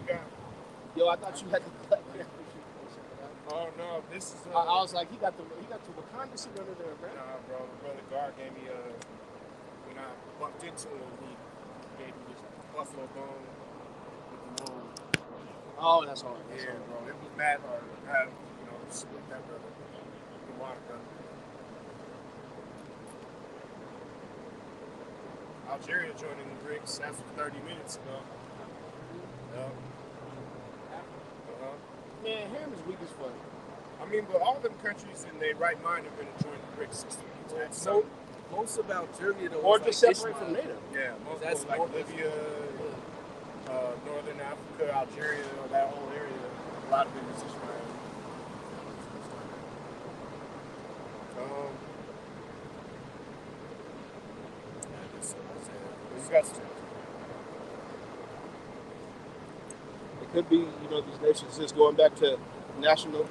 got? Yo, I thought you had the black hair. Oh no, this is. I was like, he got the Wakanda suit under there, man. Nah, bro. The brother Gar gave me when I bumped into him, he gave me this buffalo bone with the little. Oh, that's hard. Yeah, bro. It was mad hard. I had, split that brother. The water brother. Algeria joining the BRICS after 30 minutes ago. Yep. Man, Ham is weak as fuck. I mean, but all them countries in their right mind are going to join the BRICS system. Most of Algeria, though, or just separate from NATO. Yeah, most of like Libya, Northern Africa, Algeria, that whole area, a lot of it is Ishmael. It could be, these nations just going back to nationalism.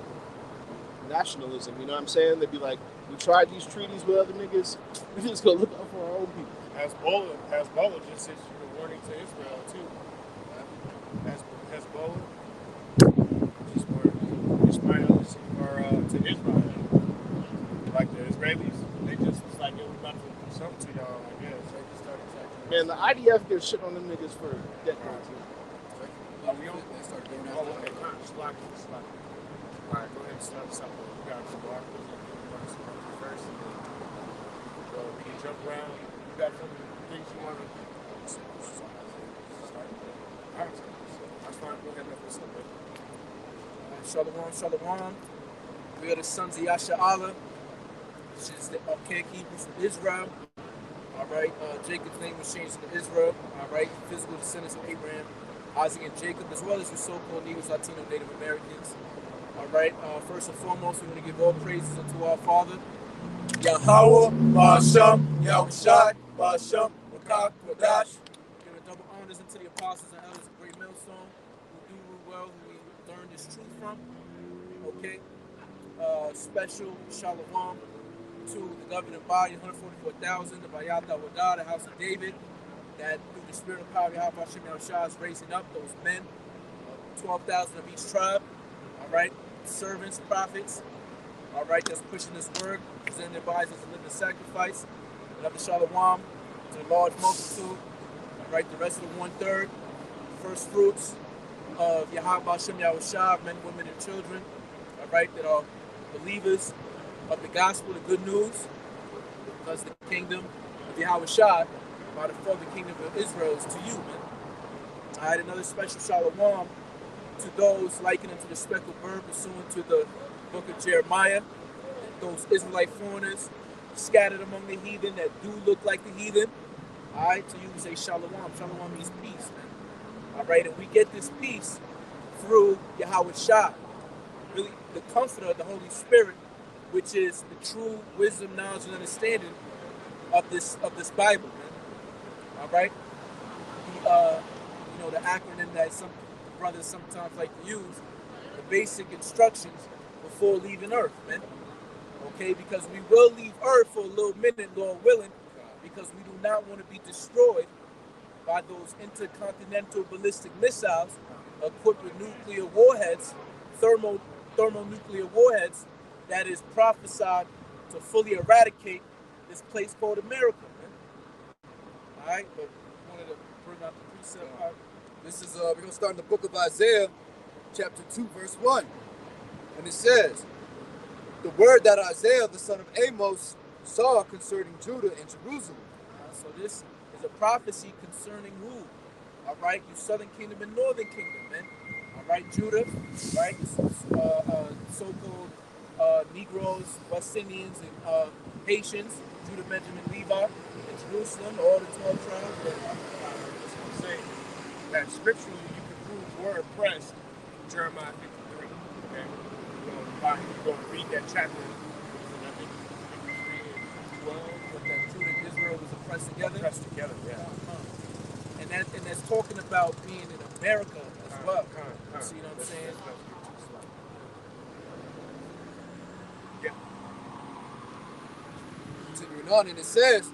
You know what I'm saying? They'd be like, we tried these treaties with other niggas. We just go look out for our own people. Hezbollah just issued a warning to Israel too. Hezbollah to Israel. Like the Israelis, they just was like, yo, we about to do something to y'all. I guess they just started attacking. Man, the IDF gets shit on them niggas for decades. They started doing that. Okay, slack. All right, go ahead and start something. We got some articles first, and then we can jump around. You got some things you want to start? All right, that's fine. Go ahead and let this up. Shalom. We are the sons of Yasha Allah, which is the archaic Hebrew from Israel. All right, Jacob's name was changed to Israel. All right, physical descendants of Abraham, Isaac, and Jacob, as well as the so-called Negroes, Latino, Native Americans. All right, first and foremost, we want to give all praises unto our Father, Yahweh, Ba'asham, Yahushai, Ba'asham, Wakak, Wadash. Giving double honors unto the apostles and elders of Great Millstone, who do well, who we learn this truth from. Okay, special shalom to the governing body, 144,000, the Bayat al-Wadah, the house of David, that through the spirit of power of Yahweh Hashem Yahushua is raising up those men, 12,000 of each tribe, all right, servants, prophets, all right, that's pushing this word, presenting their bodies as a living sacrifice. Another shalom to the large multitude, all right, the rest of the 1/3, first fruits of Yahweh Hashem Yahushua, men, women, and children, all right, that are believers of the gospel, the good news, because the kingdom of Yahushua, by the further kingdom of Israel, is to you, man. I had another special shalom to those likened unto the speckled bird, pursuant to the book of Jeremiah, those Israelite foreigners scattered among the heathen that do look like the heathen. All right, to you we say shalom. Shalom means peace, man. All right, and we get this peace through Yahushua, really the comforter of the Holy Spirit, which is the true wisdom, knowledge, and understanding of this Bible, man. All right, the acronym that some brothers sometimes like to use, the basic instructions before leaving Earth, man. Okay, because we will leave Earth for a little minute, Lord willing, because we do not want to be destroyed by those intercontinental ballistic missiles equipped with nuclear warheads, thermonuclear warheads, that is prophesied to fully eradicate this place called America, man. All right, but I wanted to bring out the precept part. This is, we're going to start in the book of Isaiah, chapter 2, verse 1. And it says, the word that Isaiah, the son of Amos, saw concerning Judah and Jerusalem. So this is a prophecy concerning who? All right, you southern kingdom and northern kingdom, man. All right, Judah, right, so-called Negroes, West Indians, and Haitians, Judah, Benjamin, Levi, and Jerusalem, all the 12 tribes. I'm saying that scripturally you can prove we're oppressed in Jeremiah 53. Okay, you're going to read that chapter. And I think 53 and 12. But that Judah and Israel was oppressed together. Yeah. And that's talking about being in America as well. So you know what I'm saying? Yeah. Continuing on, and it says,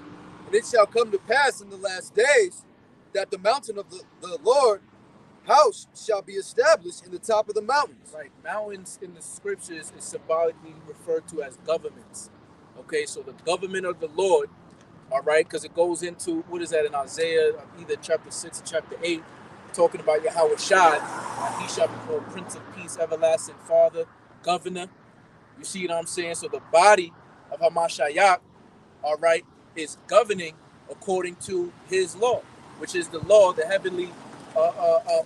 and it shall come to pass in the last days that the mountain of the Lord house shall be established in the top of the mountains. Right, mountains in the scriptures is symbolically referred to as governments. Okay, so the government of the Lord, all right, because it goes into, what is that in Isaiah, either chapter 6 or chapter 8, talking about Yahweh Shai, he shall be called Prince of Peace, Everlasting Father, Governor. You see what I'm saying? So the body of Hamashiach, all right, is governing according to his law, which is the law, the heavenly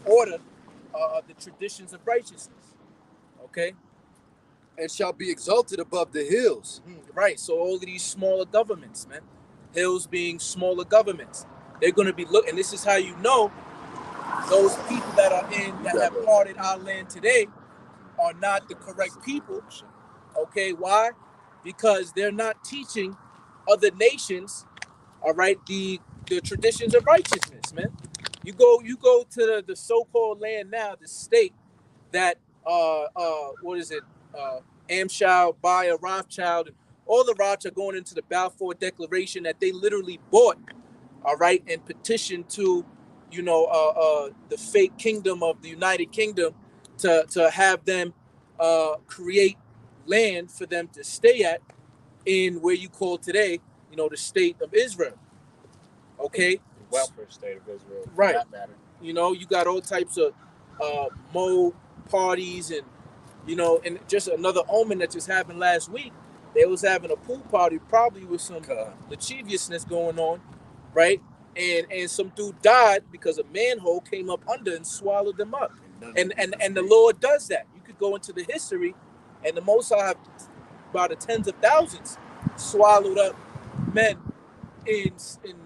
order, the traditions of righteousness. Okay? And shall be exalted above the hills. Right. So all of these smaller governments, man, hills being smaller governments, they're going to be looking. And this is how you know those people that are in that have parted our land today are not the correct people. Okay, why? Because they're not teaching other nations, all right, the traditions of righteousness, man. You go to the so-called land now, the state that what is it? Amschild, Bayer, Rothschild, and all the Roths are going into the Balfour Declaration that they literally bought, all right, and petitioned to, the fake kingdom of the United Kingdom to have them create land for them to stay at in where you call today, the state of Israel. Okay, The welfare state of Israel, for right? that matter. You got all types of Mo parties and and just another omen that just happened last week. They was having a pool party, probably with some lasciviousness going on, right? And some dude died because a manhole came up under and swallowed them up. And the Lord does that. You could go into the history, and the Most High have by the tens of thousands swallowed up men in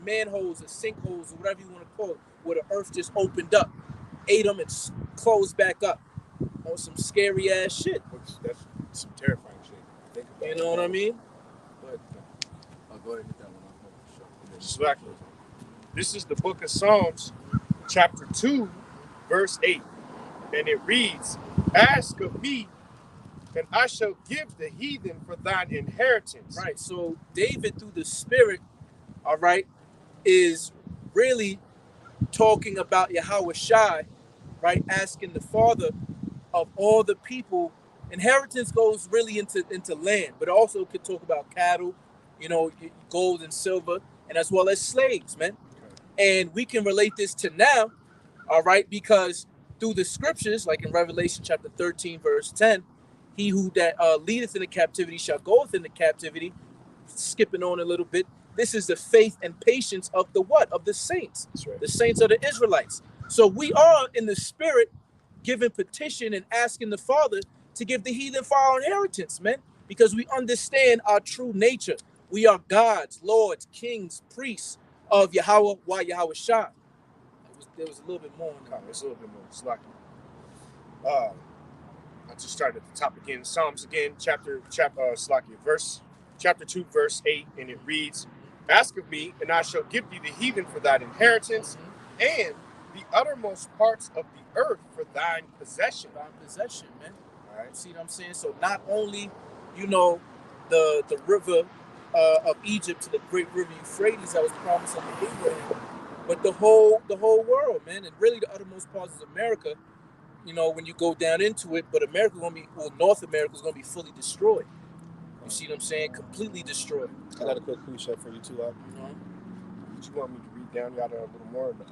manholes or sinkholes or whatever you want to call it, where the earth just opened up, ate them, and closed back up. On some scary ass shit. That's some terrifying shit. Think about You know what I mean? But I'll go ahead and get that one off. exactly. This is the book of Psalms, chapter 2, verse 8. And it reads, "Ask of me, and I shall give the heathen for thine inheritance." Right. So David, through the Spirit, all right, is really talking about Yahweh Shai, right? Asking the Father of all the people. Inheritance goes really into land, but also could talk about cattle, gold and silver, and as well as slaves, man. And we can relate this to now, all right, because through the scriptures, like in Revelation chapter 13, verse 10, he who that leadeth in the captivity shall goeth into captivity. Skipping on a little bit, this is the faith and patience of the what? Of the saints. That's right. The saints are the Israelites. So we are in the spirit giving petition and asking the Father to give the heathen for our inheritance, man, because we understand our true nature. We are gods, lords, kings, priests of Yahweh, Yahweh Shai. There was a little bit more on that. It's a little bit more. It's like, I just started at the top again. Psalms again, chapter 2, verse 8, and it reads, "Ask of me, and I shall give thee the heathen for thine inheritance, and the uttermost parts of the earth for thine possession." Thine possession, man. All right. You see what I'm saying? So not only, the river of Egypt to the great river Euphrates that was promised unto Abraham, but the whole world, man, and really the uttermost parts of America. When you go down into it, but North America is gonna be fully destroyed. You see what I'm saying? Completely destroyed. I got a quick precept for you too, Al. What you want me to read down? Got a little more or not?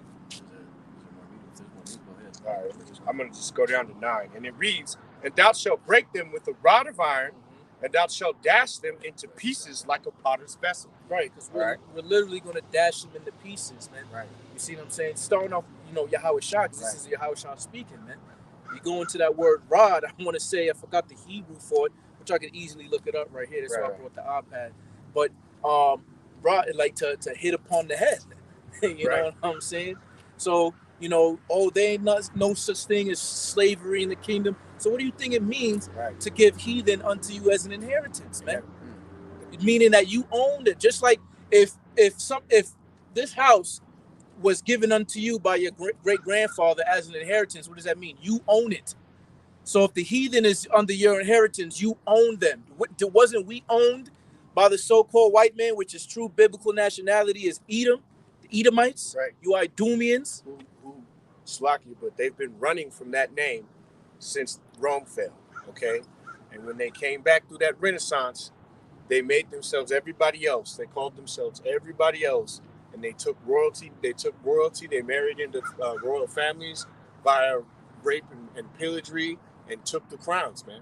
All right, I'm going to just go down to 9. And it reads, "And thou shalt break them with a rod of iron, and thou shalt dash them into pieces like a potter's vessel." Right, because we're literally going to dash them into pieces, man. Right. You see what I'm saying? Starting off, Yahweh Shai, because this is Yahweh Shai speaking, man. You go into that word rod, I want to say, I forgot the Hebrew for it, which I could easily look it up right here. That's why I brought the iPad. But rod, like to hit upon the head. You know what I'm saying? So, they ain't no such thing as slavery in the kingdom. So what do you think it means to give heathen unto you as an inheritance, man? Meaning that you owned it. Just like if this house was given unto you by your great grandfather as an inheritance, what does that mean? You own it. So if the heathen is under your inheritance, you own them. Wasn't we owned by the so-called white man, which is true biblical nationality is Edom, the Edomites, you Idumeans, Who Slovakia, but they've been running from that name since Rome fell. Okay, and when they came back through that Renaissance, they made themselves everybody else. They called themselves everybody else, and they took royalty. They married into royal families via rape and pillaging, and took the crowns, man.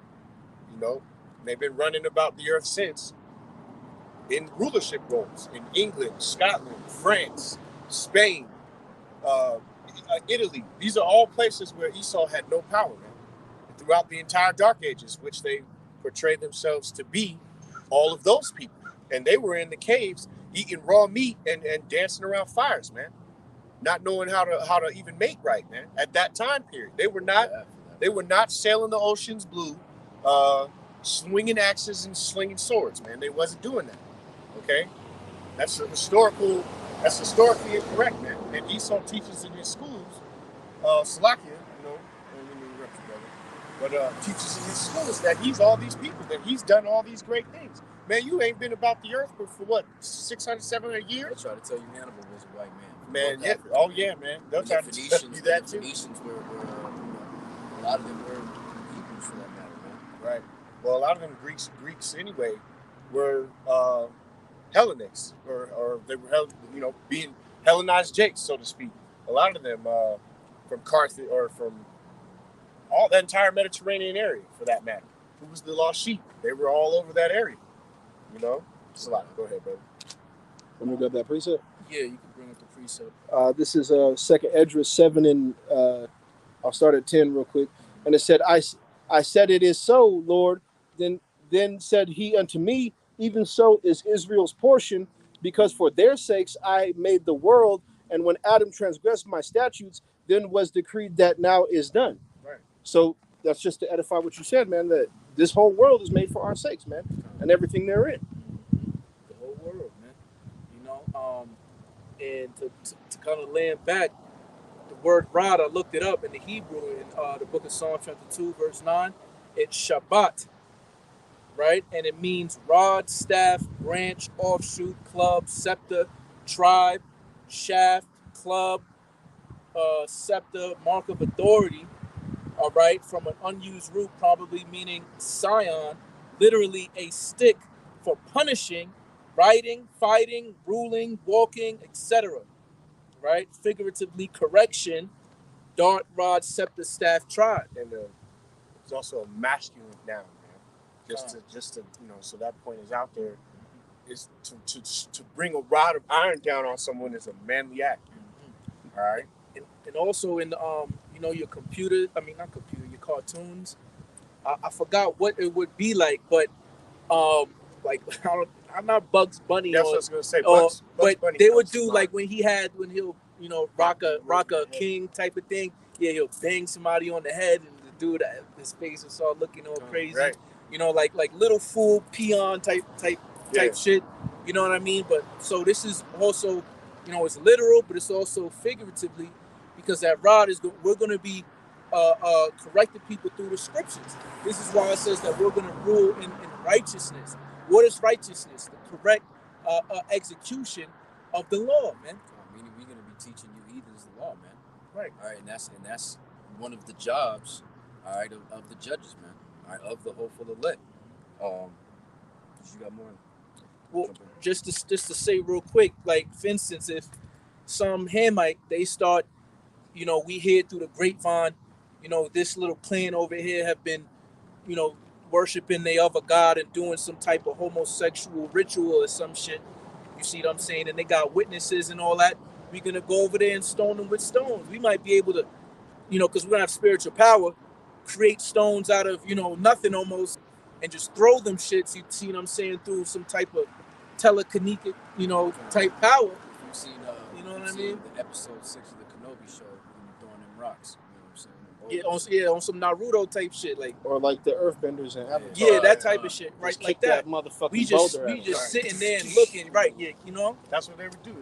You know, they've been running about the earth since in rulership roles in England, Scotland, France, Spain, uh, Italy. These are all places where Esau had no power, man. Throughout the entire Dark Ages, which they portrayed themselves to be all of those people. And they were in the caves eating raw meat and dancing around fires, man. Not knowing how to even mate right, man. At that time period, they were not sailing the oceans blue, swinging axes and slinging swords, man. They wasn't doing that. Okay, that's historically incorrect, man. And Esau teaches in his schools, Slovakia, but teaches in his schools that he's all these people, that he's done all these great things. Man, you ain't been about the earth for what, 600, 700 years? They try to tell you Hannibal was a white man. Man, yeah. Oh, yeah, man. They'll try to tell you that, too. The Phoenicians were a lot of them were Hebrews for that matter, man. Right. Well, a lot of them Greeks anyway, were Hellenics, or they were, being Hellenized Jakes, so to speak. A lot of them from Carthage, or from all the entire Mediterranean area, for that matter. Who was the lost sheep? They were all over that area. It's a lot. Go ahead, brother. Let me grab that precept. Yeah, you can bring up the precept. This is 2nd Esdras 7, and I'll start at 10 real quick. And it said, I said, it is so, Lord. Then said he unto me, even so is Israel's portion, because for their sakes I made the world, and when Adam transgressed my statutes, then was decreed that now is done. Right. So that's just to edify what you said, man, that this whole world is made for our sakes, man, and everything therein. The whole world, man. And to kind of land back, the word rod, I looked it up in the Hebrew in the book of Psalm chapter 2, verse 9. It's Shabbat, right? And it means rod, staff, branch, offshoot, club, scepter, tribe, shaft, club, scepter, mark of authority, all right, from an unused root, probably meaning scion, literally a stick for punishing, writing, fighting, ruling, walking, etc., right? Figuratively, correction, dart, rod, scepter, staff, tribe. And it's also a masculine noun, man. Just to so that point is out there. Is to bring a rod of iron down on someone is a manly act. Mm-hmm. All right. And also in your computer, not computer, your cartoons. I forgot what it would be like, but I'm not Bugs Bunny. That's what I was gonna say. Bugs but Bunny they would do like when he'll rock a king type of thing. Yeah, he'll bang somebody on the head, and the dude, his face will start looking all crazy. Right. Like little fool peon type shit. You know what I mean? But so this is also, it's literal, but it's also figuratively, because that rod we're going to be correcting people through the scriptures. This is why it says that we're going to rule in righteousness. What is righteousness? The correct execution of the law, man. Meaning we're going to be teaching you heathens the law, man. Right. All right, and that's one of the jobs, all right, of the judges, man. All right, of the hopeful elect. You got more? Well, just to say real quick, like for instance, if some Hamite, they start, we hear through the grapevine, this little clan over here have been, worshiping their other god and doing some type of homosexual ritual or some shit. You see what I'm saying? And they got witnesses and all that. We're gonna go over there and stone them with stones. We might be able to, because we're gonna have spiritual power, create stones out of nothing almost, and just throw them shits. You see what I'm saying? Through some type of telekinetic, type power. You've seen, what I mean? The episode 6 of the Kenobi show, when you're throwing them rocks. On some Naruto type shit, like, or like the Earthbenders and Avatar. Yeah, that type of shit, right? Like that. Motherfucking we just sitting there and looking, right? Yeah, That's what they would do.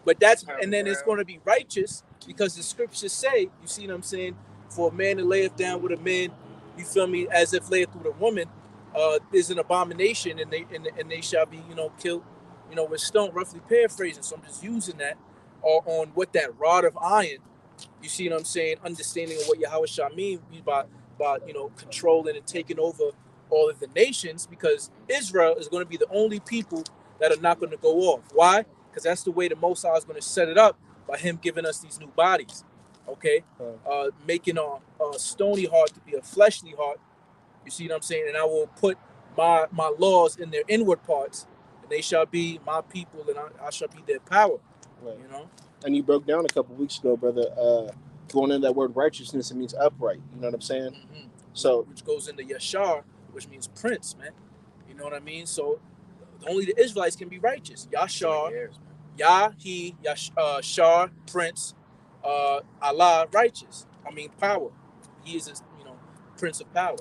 But and then it's going to be righteous, because the scriptures say, you see what I'm saying? For a man to layeth down with a man, you feel me, as if layeth with a woman, is an abomination, and they shall be, killed, with stone. Roughly paraphrasing. So I'm just using that on what that rod of iron, You see what I'm saying? Understanding of what Yahweh Shah means by controlling and taking over all of the nations, because Israel is going to be the only people that are not going to go off. Why? Because that's the way the Most High is going to set it up, by him giving us these new bodies. Okay? Making a stony heart to be a fleshly heart. You see what I'm saying? And I will put my laws in their inward parts, and they shall be my people, and I shall be their power. Right. You know? And you broke down a couple weeks ago, brother, going into that word righteousness, it means upright. You know what I'm saying? Mm-hmm. So, which goes into Yashar, which means prince, man. You know what I mean? So only the Israelites can be righteous. Yashar, Yah, he, Shar, prince, Allah, righteous. I mean, power. He is, prince of power.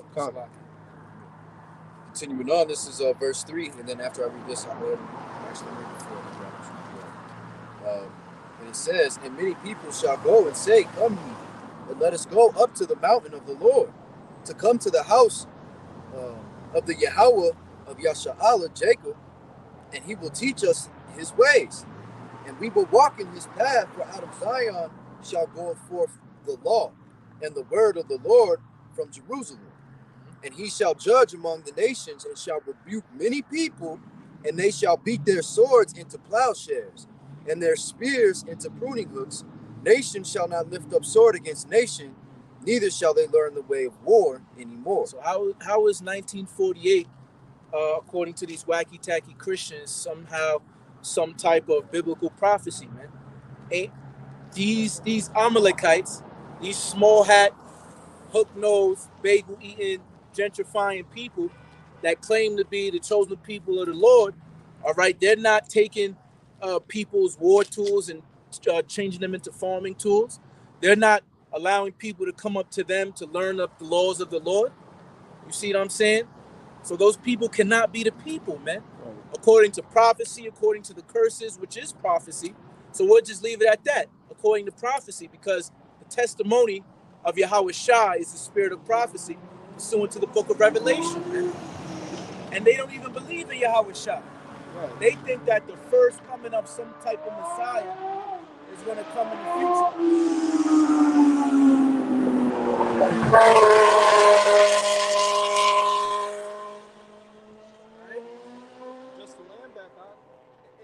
Continuing on, this is verse 3, and then after I read this, I'll go ahead and actually read it before and it says, and many people shall go and say, come ye, and let us go up to the mountain of the Lord, to come to the house of the Yahweh of Yasha'Allah, Jacob, and he will teach us his ways, and we will walk in his path, for out of Zion shall go forth the law, and the word of the Lord from Jerusalem. And he shall judge among the nations, and shall rebuke many people, and they shall beat their swords into plowshares, and their spears into pruning hooks. Nation shall not lift up sword against nation, neither shall they learn the way of war anymore. So how is 1948, according to these wacky tacky Christians, somehow some type of biblical prophecy, man? Ain't these Amalekites, these small hat, hook nosed, bagel eating, gentrifying people that claim to be the chosen people of the Lord? All right, they're not taking people's war tools and changing them into farming tools. They're not allowing people to come up to them to learn of the laws of the Lord. You see what I'm saying? So those people cannot be the people, man. According to prophecy, according to the curses, which is prophecy. So we'll just leave it at that, according to prophecy, because the testimony of Yahweh Shah is the spirit of prophecy, pursuant to the book of Revelation, man. And they don't even believe in Yahweh Shah. Right. They think that the first coming of some type of Messiah is going to come in the future. just to land back on,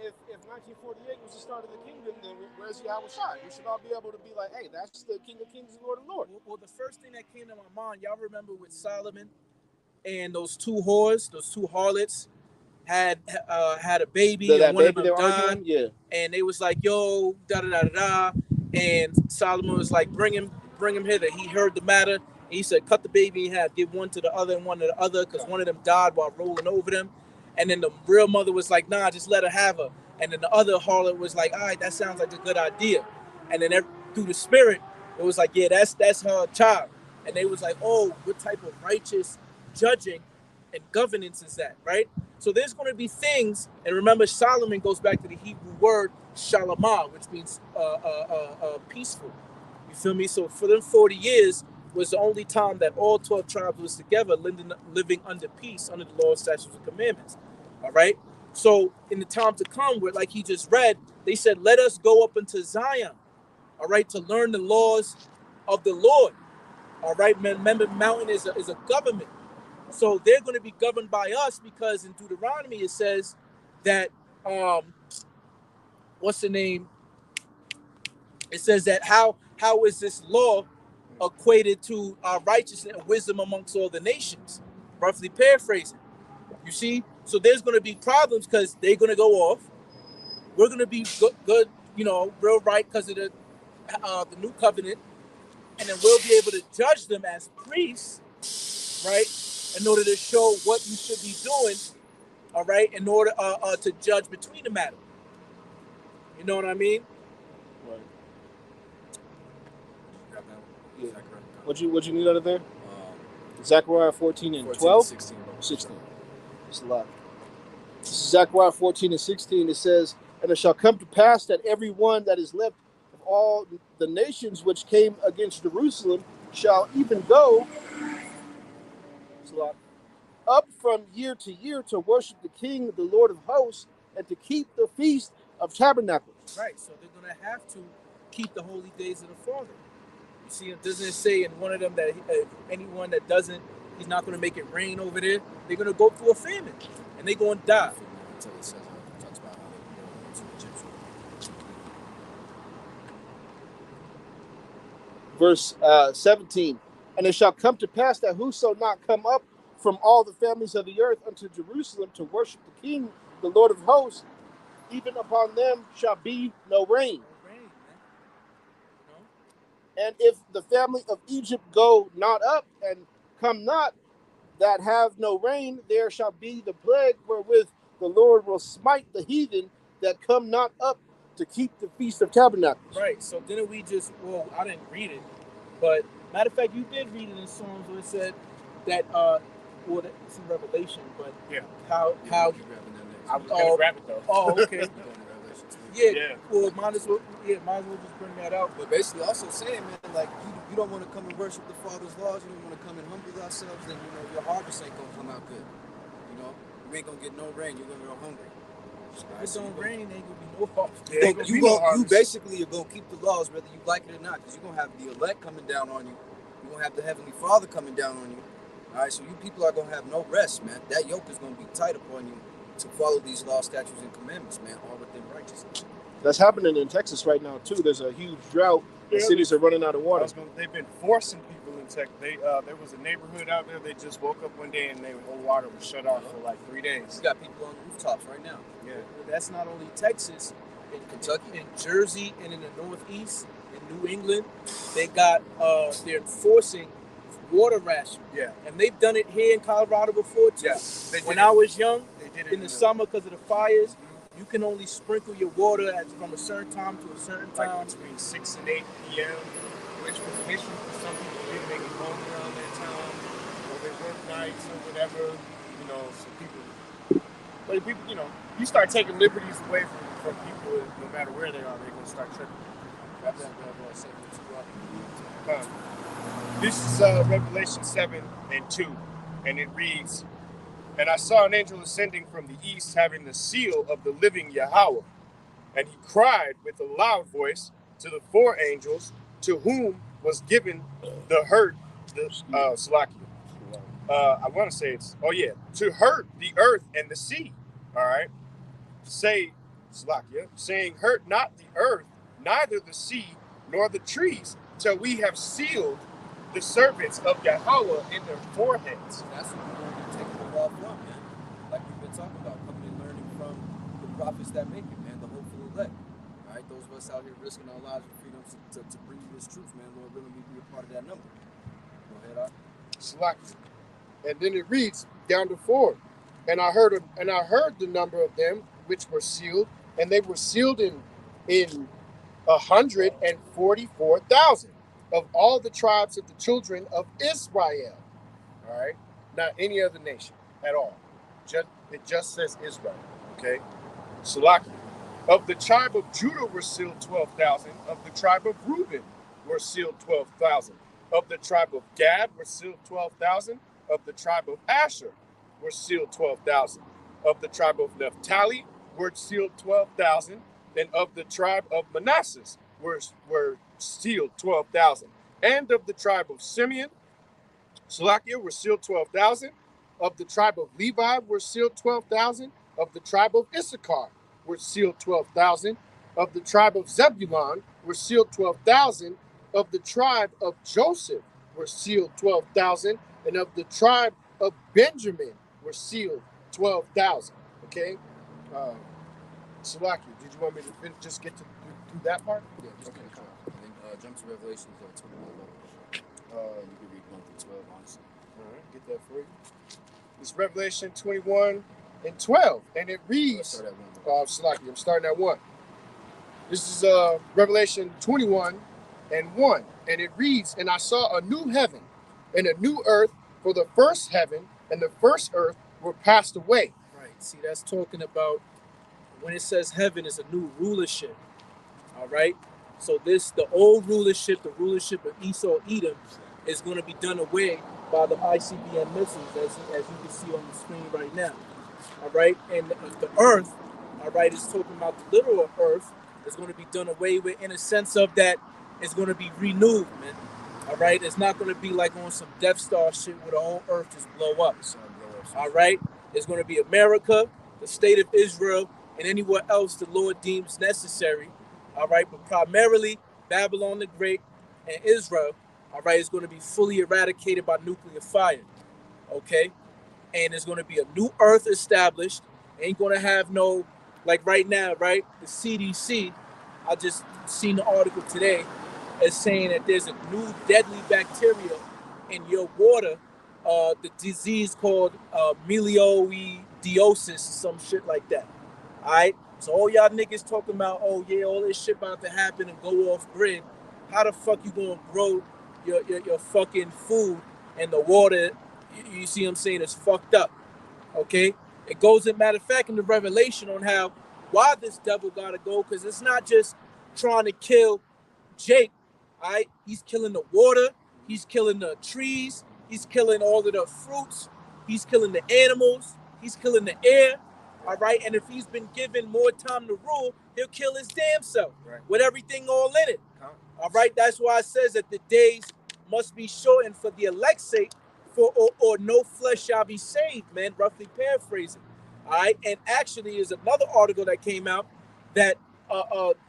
if 1948 was the start of the kingdom, then where's Yahweh Shai? We should all be able to be like, hey, that's the King of Kings and Lord of Lords. Well, the first thing that came to my mind, y'all remember with Solomon and those two whores, those two harlots, had a baby, and one of them died. Yeah. And they was like, yo, da da da da. And Solomon was like, bring him hither. He heard the matter. And he said, cut the baby in half, give one to the other and one to the other, because one of them died while rolling over them. And then the real mother was like, nah, just let her have her. And then the other harlot was like, all right, that sounds like a good idea. And then through the spirit, it was like, yeah, that's her child. And they was like, oh, what type of righteous judging and governance is that, right? So there's going to be things, and remember, Solomon goes back to the Hebrew word shalamah, which means peaceful. You feel me? So for them 40 years was the only time that all 12 tribes was together, living under peace, under the law, statutes, and commandments. All right? So in the time to come, where, like he just read, they said, let us go up into Zion, all right, to learn the laws of the Lord. All right? Remember, mountain is a government. So they're going to be governed by us, because in Deuteronomy it says that, what's the name? It says that how is this law equated to righteousness and wisdom amongst all the nations? Roughly paraphrasing. You see? So there's going to be problems because they're going to go off. We're going to be good, real right because of the new covenant. And then we'll be able to judge them as priests, right? In order to show what you should be doing, all right, in order to judge between the matter. You know what I mean? Right. Yeah. What'd you need out of there? Zechariah 14 and 12? 16. It's a lot. Zechariah 14 and 16, it says, and it shall come to pass that every one that is left of all the nations which came against Jerusalem shall even go, it's a lot, up from year to year to worship the King, the Lord of hosts, and to keep the feast of tabernacles. Right, so they're going to have to keep the holy days of the Father. see, doesn't it say in one of them that anyone that doesn't, he's not going to make it rain over there. They're going to go through a famine, and they're going to die. Until it says, talks about how they go into Egyptian. Verse 17. And it shall come to pass that whoso not come up from all the families of the earth unto Jerusalem to worship the King, the Lord of hosts, even upon them shall be no rain. No rain, man. You know? And if the family of Egypt go not up and come not, that have no rain, there shall be the plague wherewith the Lord will smite the heathen that come not up to keep the Feast of Tabernacles. Right. So didn't we just? Well, I didn't read it, but matter of fact, you did read it in Psalms where it said that. Well, it's in Revelation, but Yeah. how? I was gonna grab it though. Oh, okay. Yeah. Well, might as well just bring that out. But basically also saying, man, like you don't want to come and worship the Father's laws, you don't want to come and humble ourselves, then your harvest ain't gonna come out good. You ain't gonna get no rain, you're gonna go hungry. If it don't rain, ain't gonna be no harvest. Yeah, You basically are gonna keep the laws whether you like it or not, because you're gonna have the elect coming down on you, you're gonna have the Heavenly Father coming down on you. Alright, so you people are gonna have no rest, man. That yoke is gonna be tight upon you to follow these laws, statutes, and commandments, man, all within righteousness. That's happening in Texas right now too. There's a huge drought. The cities are running out of water. They've been forcing people in Texas. There was a neighborhood out there. They just woke up one day and their whole water was shut off for like 3 days. You got people on the rooftops right now. Yeah. That's not only Texas, in Kentucky, in Jersey, and in the Northeast, in New England, they got they're enforcing water ration. Yeah. And they've done it here in Colorado before too. Yeah. When I was young, They did it in the summer because of the fires, you can only sprinkle your water from a certain time to a certain time. like between 6 and 8 p.m., which was an issue for some people. Didn't make it home around that time, or they work nights or whatever. So people. But people, you start taking liberties away from people, no matter where they are, they're gonna start tripping. This is Revelation 7:2, and it reads, "And I saw an angel ascending from the east, having the seal of the living Yahweh. And he cried with a loud voice to the 4 angels, to whom was given the hurt, Salakia. I want to say to hurt the earth and the sea. All right, Salakia, saying, hurt not the earth, neither the sea, nor the trees, till we have sealed the servants of Yahweh in their foreheads." That's what we're going to be taking the law from, man. Like we've been talking about, coming and learning from the prophets that make it, man, the hopeful elect. All right, those of us out here risking our lives and freedoms to bring you this truth, man. Lord willing, we be a part of that number. Go ahead, Art. Salakia. And then it reads down to 4. And I heard the number of them which were sealed, and they were sealed in 144,000 of all the tribes of the children of Israel. All right, not any other nation at all. It just says Israel. Okay, Salaki. Of the tribe of Judah were sealed 12,000. Of the tribe of Reuben were sealed 12,000. Of the tribe of Gad were sealed 12,000. Of the tribe of Asher were sealed 12,000. Of the tribe of Naphtali were sealed 12,000. And of the tribe of Manasseh were sealed 12,000. And of the tribe of Simeon, Salakia, were sealed 12,000. Of the tribe of Levi were sealed 12,000. Of the tribe of Issachar were sealed 12,000. Of the tribe of Zebulun were sealed 12,000. Of the tribe of Joseph were sealed 12,000. And of the tribe of Benjamin were sealed 12,000. Okay? Salaki, did you want me to just get to that part? Yeah, just okay. And then jump to Revelation 21. You can read 1 through 12, honestly. All right, get that for you. It's Revelation 21:12, and it reads, Salaki, I'm starting at 1. This is Revelation 21:1, and it reads, "And I saw a new heaven and a new earth, for the first heaven and the first earth were passed away." Right. See, that's talking about when it says heaven is a new rulership. All right. So the old rulership, the rulership of Esau, Edom, is going to be done away by the ICBM missiles, as you can see on the screen right now. All right. And the earth, all right, is talking about the literal earth is going to be done away with, in a sense of that it's going to be renewed, man. All right, it's not going to be like on some Death Star shit where the whole earth just blow up. All right, it's going to be America, the state of Israel, and anywhere else the Lord deems necessary. All right, but primarily Babylon the Great and Israel. All right, is going to be fully eradicated by nuclear fire. Okay, and there's going to be a new earth established. Ain't going to have no, like right now, right? The CDC, I just seen the article today, is saying that there's a new deadly bacteria in your water, the disease called melioidosis, some shit like that. All right, so all y'all niggas talking about, oh yeah, all this shit about to happen and go off grid. How the fuck you gonna grow your fucking food and the water? You see what I'm saying? It's fucked up. Okay, it goes in, matter of fact, in the revelation on how why this devil gotta go, because it's not just trying to kill Jake. All right, he's killing the water, he's killing the trees, he's killing all of the fruits, he's killing the animals, he's killing the air. All right, and if he's been given more time to rule, he'll kill his damn self with everything all in it. All right, that's why it says that the days must be shortened for the elect's sake, or no flesh shall be saved, man, roughly paraphrasing. All right, and actually is another article that came out that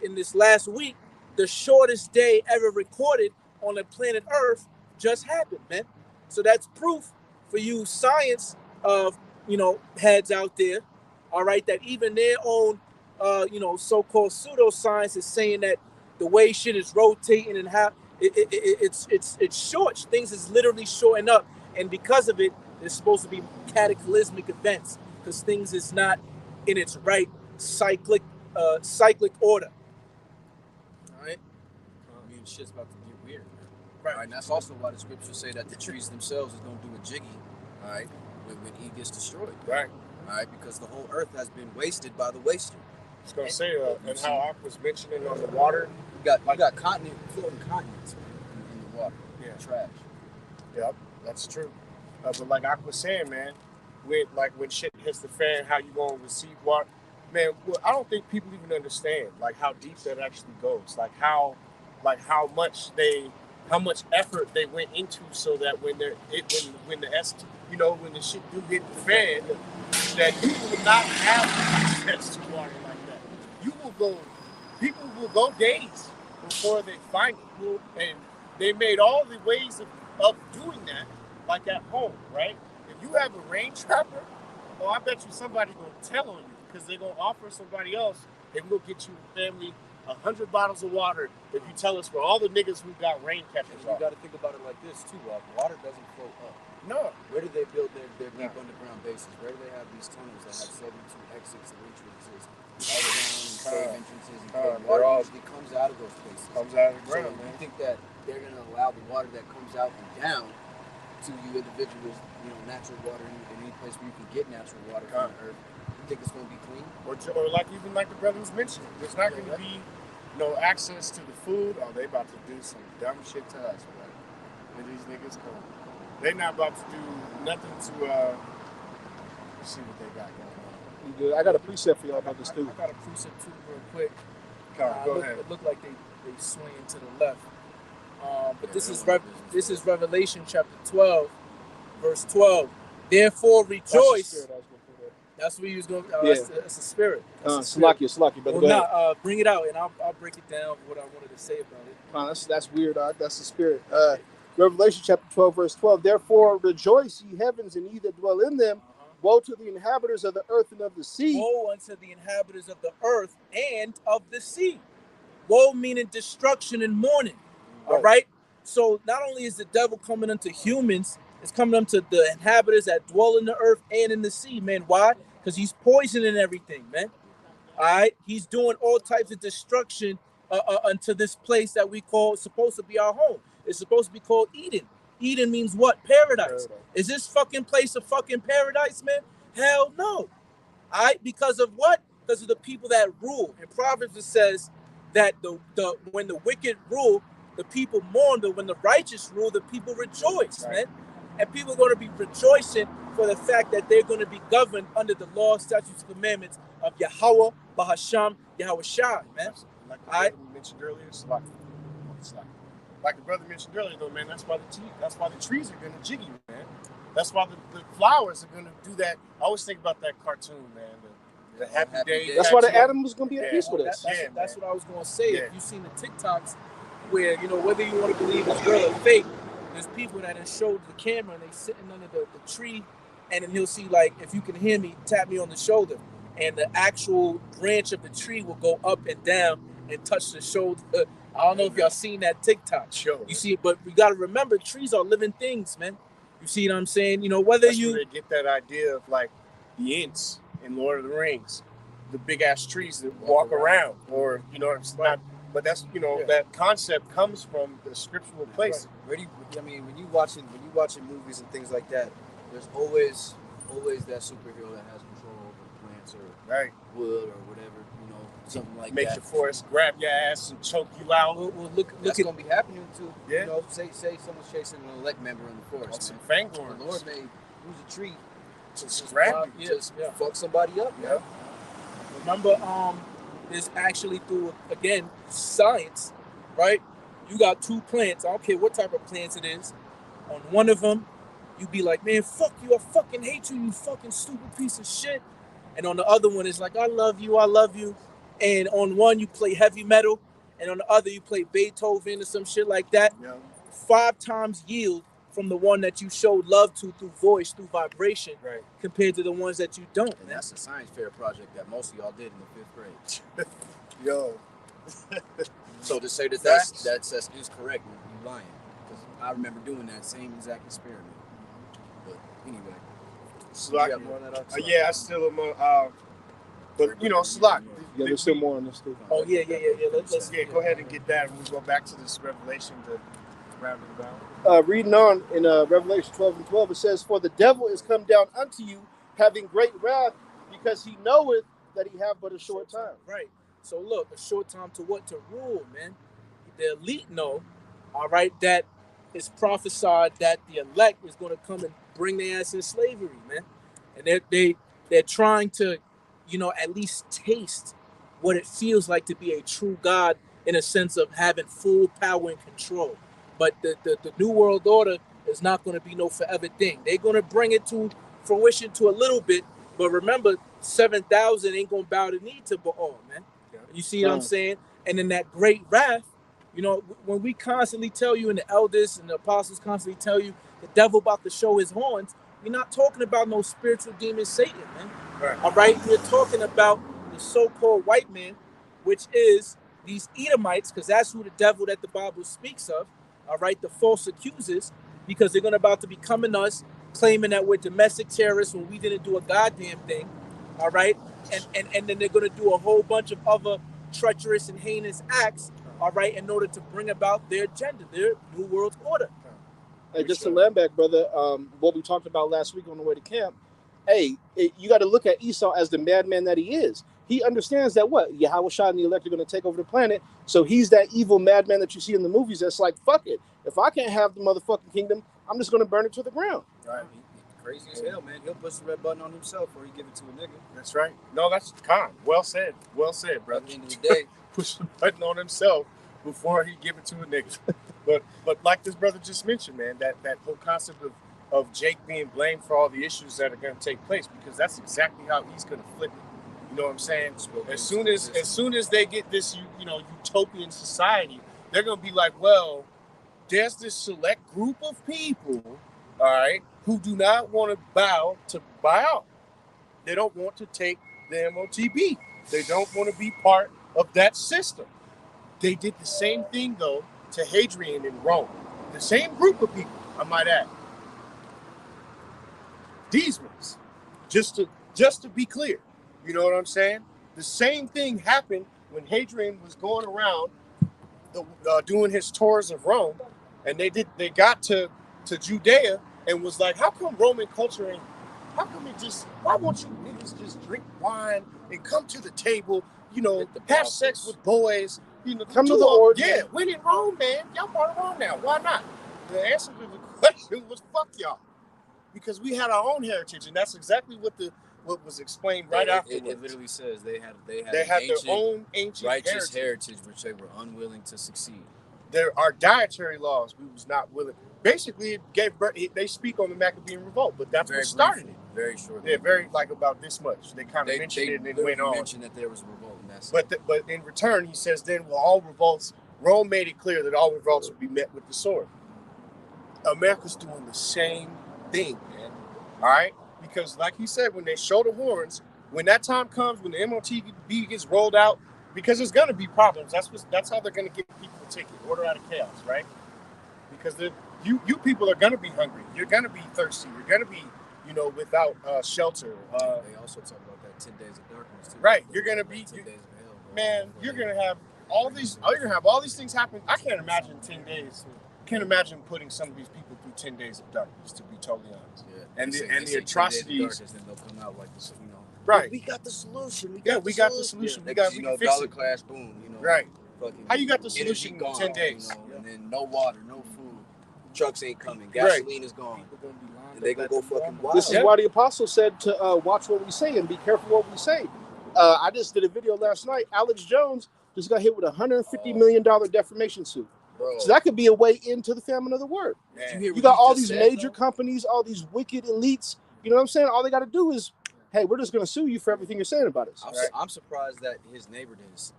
in this last week, the shortest day ever recorded on the planet Earth just happened, man. So that's proof for you science of, heads out there, all right, that even their own, so-called pseudoscience is saying that the way shit is rotating and how it's short. Things is literally shorting up, and because of it, there's supposed to be cataclysmic events because things is not in its right cyclic order. All right. I mean, shit's about to get weird. Right. All right, and that's also why the scriptures say that the trees themselves is going to do a jiggy, all right, when he gets destroyed. Right. All right, because the whole earth has been wasted by the waster. I was going to say, and how Ak was mentioning on the water. You got continent, floating continents in the water. Yeah. Trash. Yep, that's true. But like Ak was saying, man, when shit hits the fan, how you going to receive water? Man, well, I don't think people even understand like how deep that actually goes. Like how much effort they went into so that when the shit do hit the fan, that you will not have access to water like that. People will go days before they find it. And they made all the ways of doing that, like at home, right? If you have a rain trapper, I bet you somebody's gonna tell on you because they're gonna offer somebody else and we'll get you family 100 bottles of water if you tell us for all the niggas who got rain catchers. You got to think about it like this too. Water doesn't flow up. No. Where do they build their deep underground bases? Where do they have these tunnels that have 72 exits and entrances, all around cave entrances and cave? Water usually comes out of those places. Comes out of the ground, so man. You think that they're going to allow the water that comes out and down to you individuals, natural water in any place where you can get natural water from the earth? You think it's going to be clean? Or even like the brothers mentioned, there's not going to be no access to the food. Oh, they about to do some dumb shit to us, right? Where these niggas come. They not about to do nothing to let's see what they got going on. I got a precept for y'all about this too. I got a precept too, real quick. Go ahead. It looked like they swing to the left. But this is Revelation chapter 12, verse 12. Therefore rejoice. That's what he was going to. That's a spirit. Slacky, brother. Well, bring it out, and I'll break it down what I wanted to say about it. That's weird. That's the spirit. Revelation chapter 12, verse 12. Therefore rejoice, ye heavens, and ye that dwell in them. Woe to the inhabitants of the earth and of the sea. Woe unto the inhabitants of the earth and of the sea. Woe meaning destruction and mourning. Right. All right? So not only is the devil coming unto humans, it's coming unto the inhabitants that dwell in the earth and in the sea, man. Why? Because he's poisoning everything, man. All right? He's doing all types of destruction unto this place that we call, supposed to be our home. It's supposed to be called Eden. Eden means what? Paradise. Is this fucking place a fucking paradise, man? Hell no. All right? Because of what? Because of the people that rule. In Proverbs it says that when the wicked rule, the people mourn, but when the righteous rule, the people rejoice, man. And people are going to be rejoicing for the fact that they're going to be governed under the law, statutes, and commandments of Yahweh, Bahasham, Yahweh Shai, man. Like we mentioned earlier, Slack. like the brother mentioned earlier, though, man, that's why the trees are gonna jiggy, man. That's why the flowers are gonna do that. I always think about that cartoon, man. The Happy Day. That's why the atom was gonna be at peace with us. That's what I was gonna say. If you've seen the TikToks, where whether you want to believe it's real or fake, there's people that have showed the camera and they sitting under the tree, and then he'll see, like, if you can hear me, tap me on the shoulder, and the actual branch of the tree will go up and down and touch the shoulder. I don't know if y'all seen that TikTok. Sure. You see it, but we got to remember, trees are living things, man. You see what I'm saying? Whether That's where they get that idea of, like, the Ents in Lord of the Rings, the big ass trees that walk around, or it's not. But that's that concept comes from the scriptural place. Right. When you watching movies and things like that, there's always that superhero that has control over plants or wood or whatever, something like Make that. your forest grab your ass and choke you out. Well, look, that's gonna be happening too. Yeah. Say someone's chasing an elect member in the forest. Some fangorns. The Lord may use a tree to scrap you, just fuck somebody up. Yeah. Remember, there's actually, through, again, science, right? You got two plants. I don't care what type of plants it is. On one of them, you be like, man, fuck you. I fucking hate you, you fucking stupid piece of shit. And on the other one, it's like, I love you. I love you. And on one, you play heavy metal. And on the other, you play Beethoven or some shit like that. Yeah. 5 times yield from the one that you showed love to through voice, through vibration, compared to the ones that you don't. And that's a science fair project that most of y'all did in the 5th grade. Yo. So to say that's correct, you're lying. Because I remember doing that same exact experiment. But anyway. Slack. Yeah, I still am. But Slack. Yeah, there's still more on this too. Oh yeah. Let's go ahead and get that, and we'll go back to this Revelation to round it down. Reading on in Revelation 12:12, it says, "For the devil is come down unto you, having great wrath, because he knoweth that he have but a short time." Right. So look, a short time to what? To rule, man. The elite know, all right, that it's prophesied that the elect is going to come and bring their ass in slavery, man. And they're trying to, at least taste what it feels like to be a true God, in a sense of having full power and control. But the New World Order is not going to be no forever thing. They're going to bring it to fruition to a little bit. But remember, 7,000 ain't going to bow the knee to Baal, man. Yeah. You see what I'm saying? And in that great wrath, when we constantly tell you, and the elders and the apostles constantly tell you, the devil about to show his horns, we're not talking about no spiritual demon Satan, man. Right. All right? We're talking about the so-called white man, which is these Edomites, because that's who the devil that the Bible speaks of. All right, the false accusers, because they're about to be coming to us, claiming that we're domestic terrorists when we didn't do a goddamn thing. All right, and then they're going to do a whole bunch of other treacherous and heinous acts. All right, in order to bring about their agenda, their New World Order. Hey, just to land back, brother, what we talked about last week on the way to camp. Hey, you got to look at Esau as the madman that he is. He understands that Yahweh Shai and the elect are going to take over the planet. So he's that evil madman that you see in the movies that's like, fuck it. If I can't have the motherfucking kingdom, I'm just going to burn it to the ground. Right. He's crazy as hell, man. He'll push the red button on himself or he give it to a nigga. That's right. No, that's calm. Well said, brother. At the end of the day, push the button on himself before he give it to a nigga. But like this brother just mentioned, man, that whole concept of Jake being blamed for all the issues that are going to take place, because that's exactly how he's going to flip it. You know what I'm saying? As soon as they get this, utopian society, they're going to be like, well, there's this select group of people, all right, who do not want to bow out. They don't want to take the MOTB. They don't want to be part of that system. They did the same thing, though, to Hadrian in Rome. The same group of people, I might add. These ones, just to be clear, you know what I'm saying? The same thing happened when Hadrian was going around doing his tours of Rome, and they got to Judea and was like, how come Roman culture ain't? Why won't you niggas just drink wine and come to the table? Have sex with boys. Come to the orgy. Yeah, when in Rome, man, y'all part of Rome now. Why not? The answer to the question was fuck y'all. Because we had our own heritage, and that's exactly what was explained afterwards. It literally says they had their own ancient righteous heritage, which they were unwilling to succeed. our dietary laws, we was not willing. Basically, it gave birth. They speak on the Maccabean Revolt, but that's Very what started briefly, it. very short. Yeah, very like about this much. They kind of mentioned it and it went on. Mentioned that there was a revolt, and that's but in return, he says then, well, all revolts. Rome made it clear that all revolts would be met with the sword. America's doing the same thing, man. All right, because like he said, when they show the horns, when that time comes, when the MOTB gets rolled out, because there's gonna be problems. That's how they're gonna get people a ticket, order out of chaos, right? Because you people are gonna be hungry. You're gonna be thirsty. You're gonna be, without shelter. they also talk about that 10 days of darkness too. Right, you're gonna be, 10 days of hell, bro. man. You're gonna have all these. You're gonna have all these things happen. I can't imagine 10 days. Can't imagine putting some of these people through 10 days of darkness. To be totally honest, Yeah. And They the say 10 days of atrocities. darkness, then they'll come out like this, Right. We got the solution. We got the solution. Yeah, we got fix dollar it. class, boom. Right. Fucking How you got the solution in 10 days? And then no water, no food. Trucks ain't coming. Gasoline is gone. And they gonna go fucking wild. This is why the apostle said to watch what we say and be careful what we say. I just did a video last night. Alex Jones just got hit with $150 million defamation suit. Bro. So that could be a way into the famine of the word. You got all these major companies, all these wicked elites. You know what I'm saying? All they got to do is, hey, we're just going to sue you for everything you're saying about us. I'm surprised that his neighbor didn't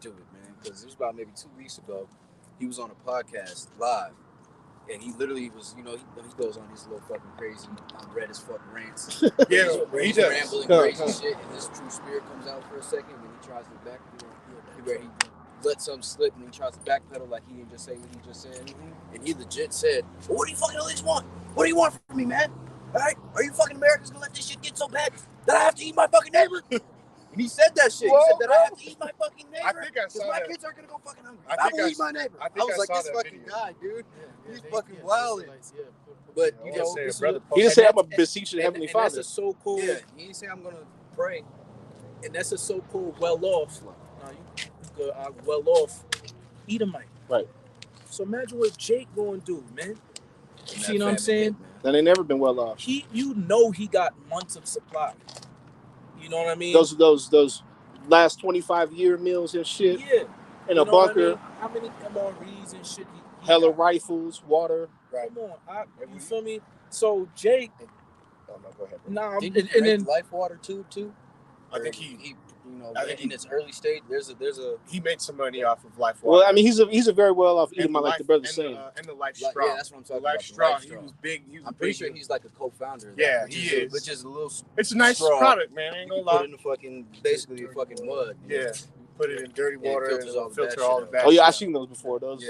do it, man. Because it was about maybe 2 weeks ago. He was on a podcast live. And he literally was, he goes on these little fucking crazy, red as fuck rants. Yeah, he does. Rambling crazy shit. And his true spirit comes out for a second. And he tries to where he let something slip and he tries to backpedal like he didn't just say what he just said. Mm-hmm. And he legit said, well, what do you fucking elites want? What do you want from me, man? All right? Are you fucking Americans gonna let this shit get so bad that I have to eat my fucking neighbor? And he said that shit. He said that I have to eat my fucking neighbor. I think I saw my that. kids aren't gonna go fucking hungry. I will eat my neighbor. I was like, this fucking guy, dude. He's fucking wild. But he didn't say I'm a beseeching Heavenly Father. That's a so-called. Yeah, he didn't say I'm gonna pray. And that's a so-called well-off. Well-off Edomite. Right. So imagine what Jake gonna do, man. You see what I'm saying? Then they never been well off. He got months of supply. You know what I mean? Those last 25-year meals and shit. Yeah. In a bunker. I mean? How many MREs and shit? Hella rifles, water. Right. Come on, you feel me? So Jake. Oh no, go ahead. Nah, and then life water too. I think he in its early stage, there's a he made some money off of life water. Well, I mean, he's a very well off Edomite, like the brother's saying. And the life straw. Yeah, that's what I'm talking about. Life straw. He was big. I'm pretty sure he's like a co-founder. Yeah, he is. Which is a little. It's a nice product, man. Ain't gonna lie. Put it in the fucking basically fucking mud. Yeah. Put it in dirty water and filter all the bad. Oh yeah, I've seen those before. Those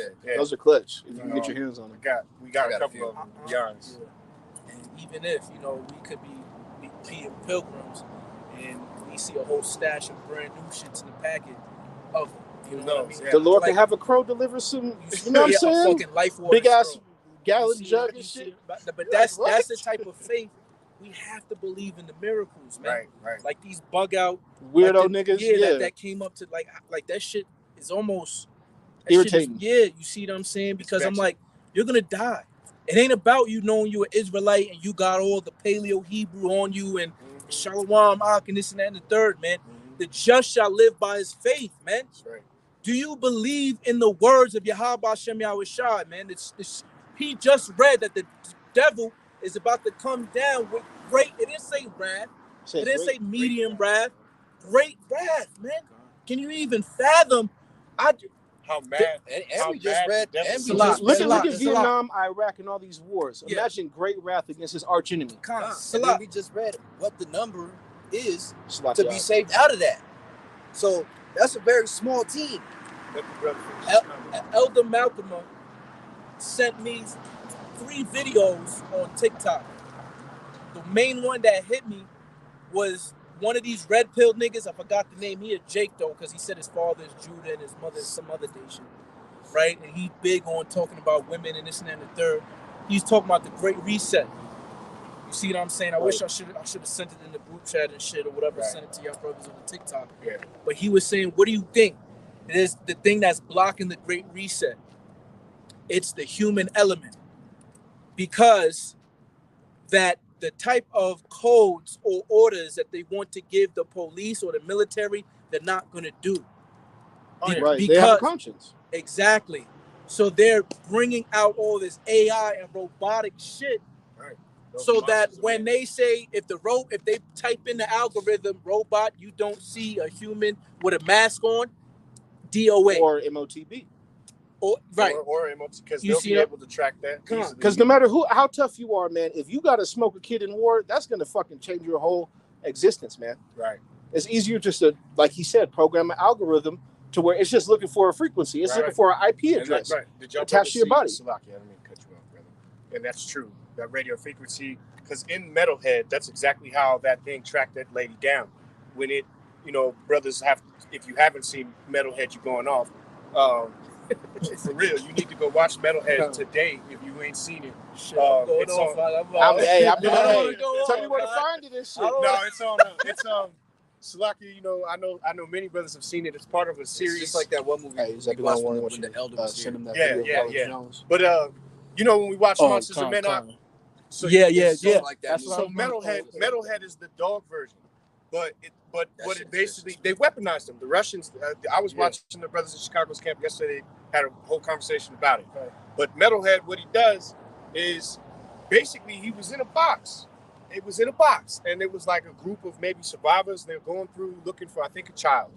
are clutch. If you can get your hands on them. We got a couple of them. To be honest. And even if we could be pilgrims, and we see a whole stash of brand new shits in the packet of them. You know what I mean? The Lord can have a crow deliver some. You know what I'm saying? Fucking life water big ass gallon jug and shit. But that's the type of faith. We have to believe in the miracles, man. Right. Like these bug out weirdo niggas. Yeah, that came up to like that shit is almost irritating. You see what I'm saying? Because I'm like, you're gonna die. It ain't about you knowing you're an Israelite and you got all the Paleo Hebrew on you and Shalom Ak and this and that and the third, man. The just shall live by his faith, man. That's right. Do you believe in the words of Yahweh Hashem Yahushua, man? He just read that the devil is about to come down with great, it didn't say wrath. It didn't say medium wrath. Great wrath, man. Can you even fathom? How mad? And we just read. Look at Vietnam, Iraq, and all these wars. Imagine great wrath against his arch enemy. And then we just read what the number is to be saved out of that. So that's a very small team. Elder Malcolm sent me 3 videos on TikTok. The main one that hit me was one of these red pill niggas. I forgot the name. He a Jake though, because he said his father is Judah and his mother is some other nation, right? And he big on talking about women and this and that and the third. He's talking about the Great Reset. You see what I'm saying? I wish I should have sent it in the group chat and shit or whatever. Sent it to your brothers on the TikTok. Yeah. But he was saying, what do you think? It is the thing that's blocking the Great Reset. It's the human element. Because that the type of codes or orders that they want to give the police or the military, they're not going to do. Right. They have a conscience. Exactly. So they're bringing out all this AI and robotic shit, Right. Those so that monsters are when made. they say if they type in the algorithm robot, you don't see a human with a mask on, DOA or MOTB. or right. Or MOT, because You they'll see be them? able to track that Come on. easily. Because no matter how tough you are, man, if you gotta smoke a kid in war, that's gonna fucking change your whole existence, man. Right. It's easier just to, like he said, program an algorithm to where it's just looking for a frequency. It's Right. looking for an IP And address right. Did y'all attached to your body. Salaki, I didn't mean to cut you off, brother. And that's true. That radio frequency, because in Metalhead, that's exactly how that thing tracked that lady down. When it, brothers have, if you haven't seen Metalhead, you're going off. For real, you need to go watch Metalhead today if you ain't seen it. It's on. Tell me where to find it and shit. No, it's on. Salaki, I know many brothers have seen it. It's part of a series. It's just like that one movie Hey, we watched when the elder was send here. him that Yeah, video yeah, of Alex yeah. Jones. But when we watch Monsters of Men, So Like that That's movie. So Metalhead is the dog version, but what it basically they weaponized them. The Russians. I was watching the brothers in Chicago's camp yesterday. Had a whole conversation about it. Right. But Metalhead, what he does is basically he was in a box. It was in a box, and it was like a group of maybe survivors. They're going through looking for, I think, a child,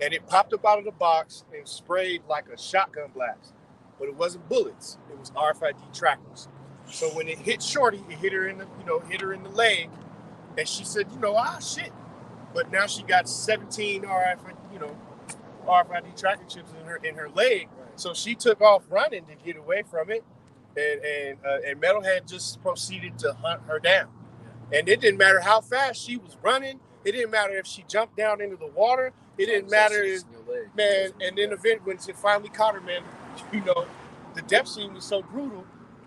and it popped up out of the box and sprayed like a shotgun blast. But it wasn't bullets. It was RFID trackers. So when it hit Shorty, it hit her in the leg, and she said, shit. But now she got 17 RFID tracking chips in her leg. Right. So she took off running to get away from it, and Metalhead just proceeded to hunt her down. Yeah. And it didn't matter how fast she was running. It didn't matter if she jumped down into the water. It didn't matter if, man. And then when it finally caught her, man, the death scene was so brutal.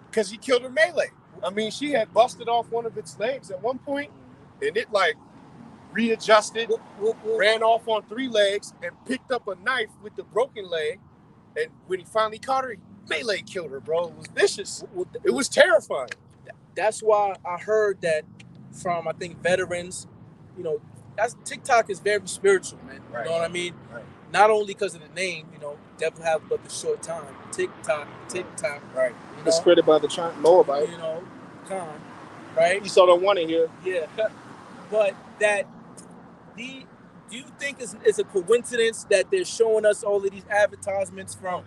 Because he killed her melee. I mean, she had busted off one of its legs at one point, and it readjusted, ran off on 3 legs, and picked up a knife with the broken leg. And when he finally caught her, melee killed her, bro. It was vicious. It was terrifying. That's why I heard that from, I think, veterans. TikTok is very spiritual, man. Right. You know what I mean? Right. Not only because of the name, devil have but the short time. TikTok. Right. It's spread by the Moabite. Right? Esau don't want to hear. Yeah. But do you think it's a coincidence that they're showing us all of these advertisements from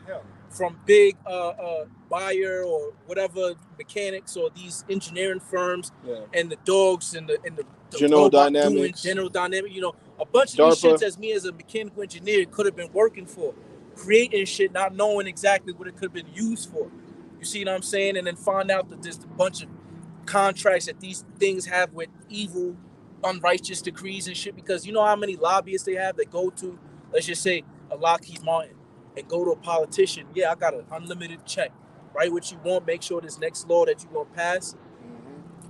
big buyer or whatever mechanics or these engineering firms and the dogs and the General Dynamics. General Dynamics, a bunch of DARPA. these shits as me as a mechanical engineer could have been working for, creating shit, not knowing exactly what it could have been used for. You see what I'm saying? And then find out that there's a bunch of contracts that these things have with evil, unrighteous decrees and shit, because you know how many lobbyists they have that go to, let's just say, a Lockheed Martin and go to a politician. Yeah, I got an unlimited check. Write what you want. Make sure this next law that you're going to pass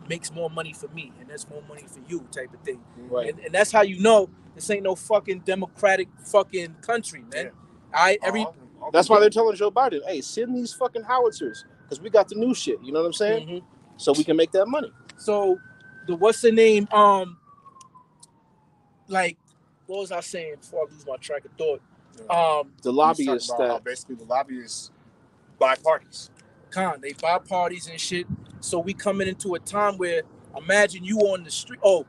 makes more money for me and that's more money for you type of thing. Right. And that's how you know this ain't no fucking democratic fucking country, man. Yeah. That's why they're telling Joe Biden, hey, send these fucking howitzers because we got the new shit. You know what I'm saying? Mm-hmm. So we can make that money. So what's the name? What was I saying before I lose my track of thought? The lobbyists basically the lobbyists buy parties. They buy parties and shit. So we coming into a time where imagine you on the street. Oh,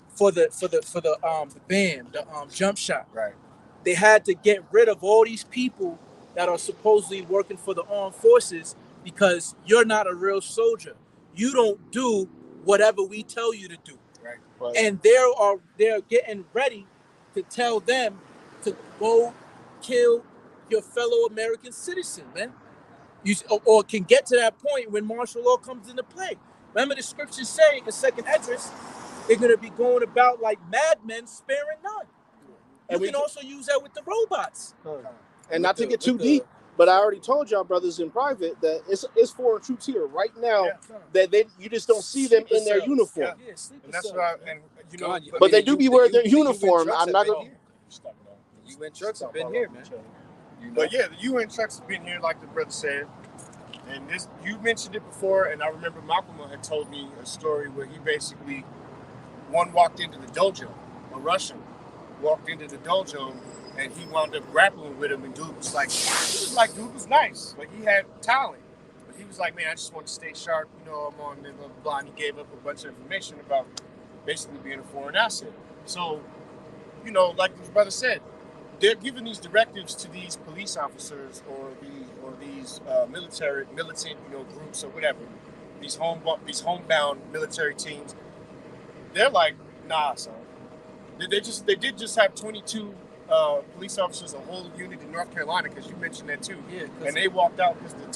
for the band, the jump shot. Right. They had to get rid of all these people that are supposedly working for the armed forces because you're not a real soldier. You don't do whatever we tell you to do. Right. And they're getting ready to tell them to go kill your fellow American citizen, man. Or can get to that point when martial law comes into play. Remember the scriptures say in 2nd Esdras, they're going to be going about like madmen, sparing none. And we can also use that with the robots. And not to get too deep, but I already told y'all brothers in private that it's foreign troops here right now that you just don't see them in their uniform. Yeah, and that's why, but they do be wearing their uniform. I'm not gonna. The UN trucks have been here, man. But yeah, the UN trucks have been here, like the brother said. And you mentioned it before, and I remember Malcolm had told me a story where he basically walked into the dojo, a Russian walked into the dojo and he wound up grappling with him. And dude was like, dude was nice, like he had talent, but he was like, man, I just want to stay sharp. You know, I'm on blah blah blah. And he gave up a bunch of information about basically being a foreign asset. So, you know, like the brother said, they're giving these directives to these police officers or these militant, you know, groups or whatever. These homebound military teams. They're like, nah, son. They did just have 22 police officers, a whole unit in North Carolina, because you mentioned that too. Yeah, and they walked out because the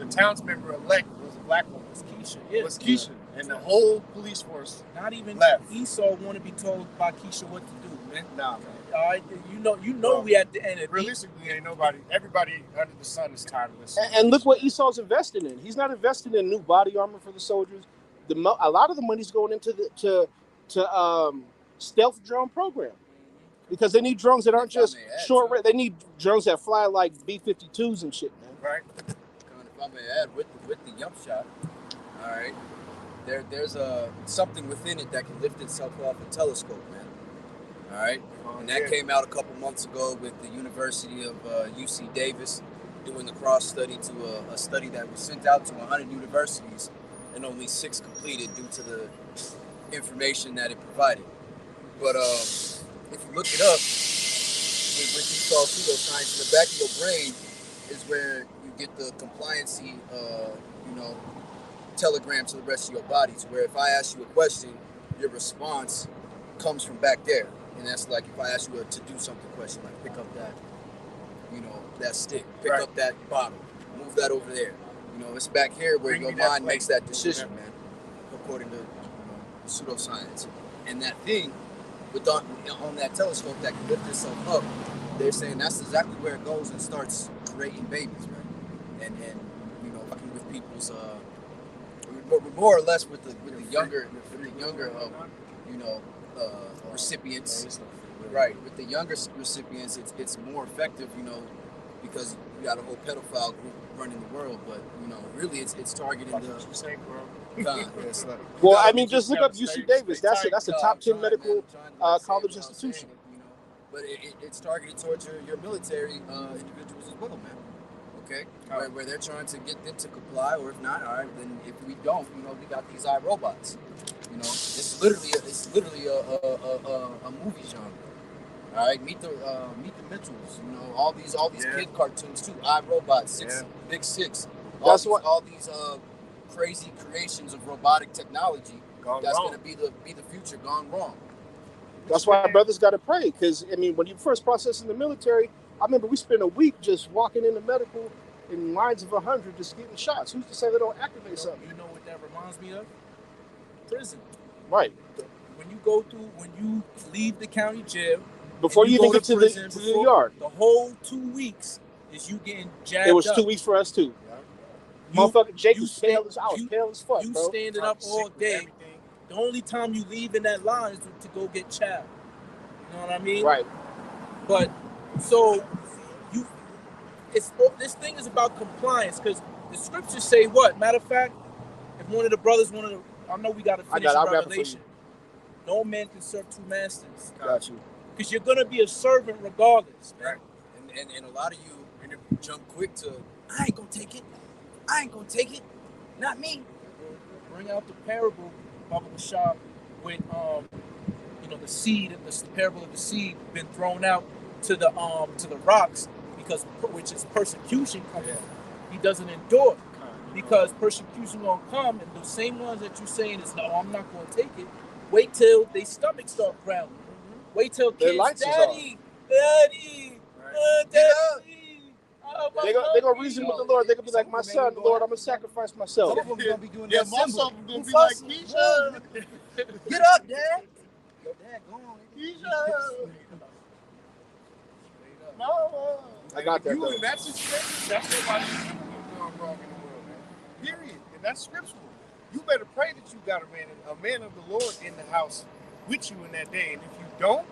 towns member elect was a black woman. was Keisha. Yeah. Was Keisha, and the whole police force Not even left. Esau want to be told by Keisha what to do, man. Nah, man. All right, you know, we at the end of Realistically, ain't nobody. Everybody under the sun is tired of this. And look what Esau's investing in. He's not investing in new body armor for the soldiers. A lot of the money's going into the stealth drone program, because they need drones that aren't just short range. They need drones that fly like B-52s and shit, man. Right. If I may add, with the jump shot, all right, there's something within it that can lift itself off a telescope, man. All right, and that came out a couple months ago with the University of UC Davis doing a cross study to a study that was sent out to 100 universities, and only 6 completed due to the information that it provided. But if you look it up, when you call pseudoscience, in the back of your brain is where you get the compliancy, telegram to the rest of your body. To where if I ask you a question, your response comes from back there. And that's like if I ask you a to do something question, like pick up that, that stick, pick up that bottle, move that over there. It's back here where your mind makes that decision, man, according to pseudoscience. And that thing on that telescope that can lift itself up, they're saying that's exactly where it goes and starts creating babies, man. And fucking with people's more or less with the younger recipients, right? With the younger recipients, it's more effective, because you got a whole pedophile group running the world. But really, it's targeting the. Well, I mean, just look up UC Davis. That's a top 10 medical college institution. But it's targeted towards your military individuals as well, man. Okay, where they're trying to get them to comply, or if not, all right, then if we don't, we got these iRobots. It's literally a movie genre. All right, meet the Mitchells. All these kid cartoons too. iRobot, Big Six. All these crazy creations of robotic technology that's going to be the future gone wrong. That's why brothers got to pray, because I mean, when you first process in the military, I remember we spent a week just walking into medical in lines of 100 just getting shots. Who's to say they don't activate something? You know what that reminds me of? Prison. Right. When you leave the county jail, before you even get to the yard, the whole 2 weeks is you getting jabbed. It was up. 2 weeks for us too. Motherfucker, Jake was pale as fuck, You bro. standing up all day. The only time you leave in that line is to go get chow. You know what I mean? Right. But so this thing is about compliance, because the scriptures say what? Matter of fact, if one of the brothers I know we got to finish Revelation. No man can serve 2 masters. Got you. Because you're gonna be a servant regardless, man. Right. And a lot of you jump quick to, I ain't gonna take it. Not me. Bring out the parable, Baba Bashar, with the seed, the parable of the seed been thrown out to the rocks, which is persecution coming. He doesn't endure, because persecution gonna come, and the same ones that you saying is no, I'm not gonna take it. Wait till their stomachs start growling. Wait till kids, Daddy. They're gonna reason with the Lord. They're gonna be like, my son, the Lord, I'm gonna sacrifice myself. Some of them gonna be doing most of them gonna be like, Keisha, get up, Dad. Your dad gone. Keisha. Mama. I got that. You in that situation, that's what going wrong in the world, man. Period. And that's scriptural. You better pray that you got a man of the Lord in the house with you in that day. And if you don't,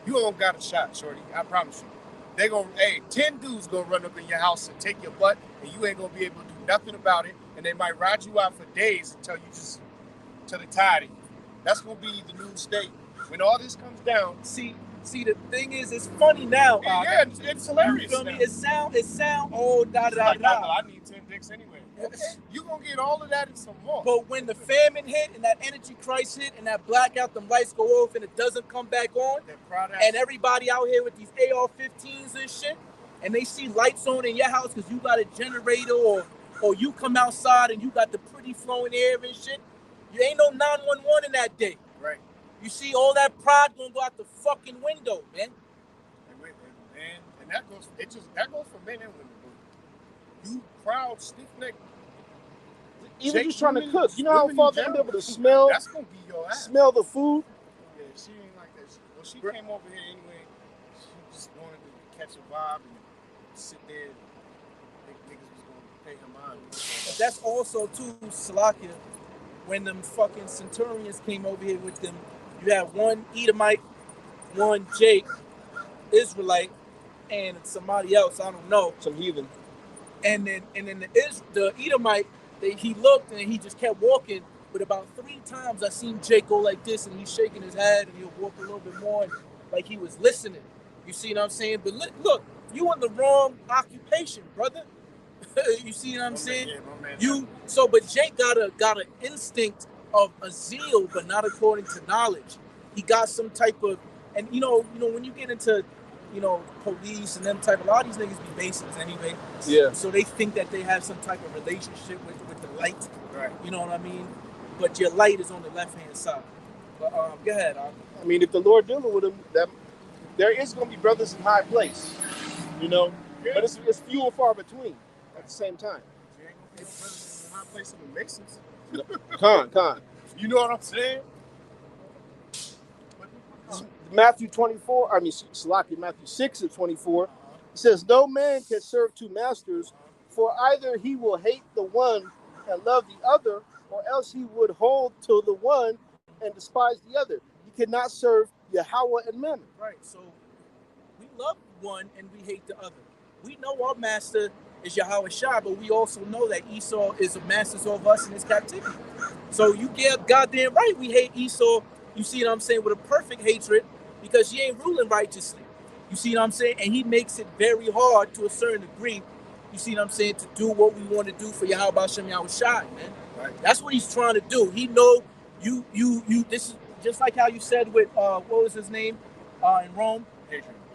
you don't got a shot, shorty. I promise you. They gonna 10 dudes gonna run up in your house and take your butt, and you ain't gonna be able to do nothing about it. And they might ride you out for days until they're tired of you. That's gonna be the new state. When all this comes down, see See, the thing is, it's funny now. Yeah, it's hilarious. You feel me? now. It sound oh da da Like, da. I need 10 dicks anyway. Okay, you gonna get all of that and some more. But when the famine hit and that energy crisis hit and that blackout, them lights go off and it doesn't come back on, and everybody out here with these AR-15s and shit, and they see lights on in your house because you got a generator, or you come outside and you got the pretty flowing air and shit, you ain't no 911 in that day. Right. You see, all that pride gonna go out the fucking window, man. And that goes for men and women. You proud, stiff neck. Even just trying to cook. You know how far they're gonna be able to smell? That's gonna be your ass. Smell the food. Yeah, she ain't like that. Well, she came over here anyway. She just wanted to catch a vibe and sit there. Niggas was gonna pay her mind. But that's also too Salakia. When them fucking centurions came over here with them, you had one Edomite, one Jake, Israelite, and somebody else, I don't know. Some heathen. And then the Edomite, he looked and he just kept walking. But about 3 times I seen Jake go like this and he's shaking his head and he'll walk a little bit more and like he was listening. You see what I'm saying? But look, you in the wrong occupation, brother. You see what I'm saying? But Jake got an instinct of a zeal, but not according to knowledge. He got some type of, and you know when you get into, police and them type, a lot of these niggas be Masons anyway. Yeah. So they think that they have some type of relationship with the light. Right. You know what I mean? But your light is on the left hand side. But go ahead. I mean, if the Lord dealing with them, there is going to be brothers in high place, Yeah. But it's few and far between at the same time. You ain't gonna be brothers in high place with the Masons. Con. You know what I'm saying? Matthew 6 and 24, it says, no man can serve 2 masters, for either he will hate the one and love the other, or else he would hold to the one and despise the other. You cannot serve Yahweh and Mammon. Right, so we love one and we hate the other. We know our master is Yahweh Shai, but we also know that Esau is a master of us in his captivity. So you get goddamn right we hate Esau, you see what I'm saying, with a perfect hatred, because he ain't ruling righteously. You see what I'm saying? And he makes it very hard to a certain degree, you see what I'm saying, to do what we want to do for Yahweh Hashem Yahweh Shai, man. Right. That's what he's trying to do. He know you this is just like how you said with what was his name in Rome?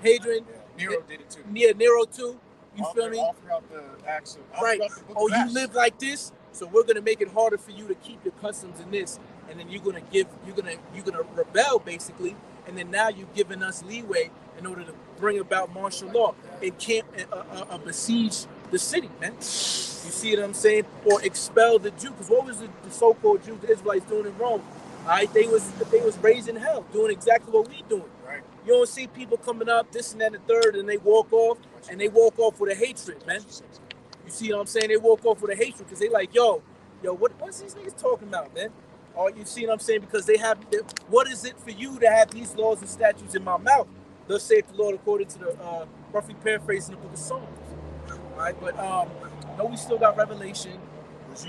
Hadrian. Yeah. Nero did it too. Yeah, Nero too. You feel me? All throughout the acts of right. Oh, you live like this, so we're gonna make it harder for you to keep your customs in this, and then you're gonna rebel basically, and then now you're giving us leeway in order to bring about martial law and camp besiege the city, man. You see what I'm saying? Or expel the Jew, because what was the so-called Jews, the Israelites doing in Rome? All right, they was raising hell, doing exactly what we doing. Right. You don't see people coming up, this and that and the third, and they walk off with a hatred, man. You see what I'm saying? They walk off with a hatred because they like, yo, what's these niggas talking about, man? Or you see what I'm saying? Because what is it for you to have these laws and statutes in my mouth? Thus saith the Lord, according to the roughly paraphrasing the book of Psalms. All right, but no, we still got Revelation.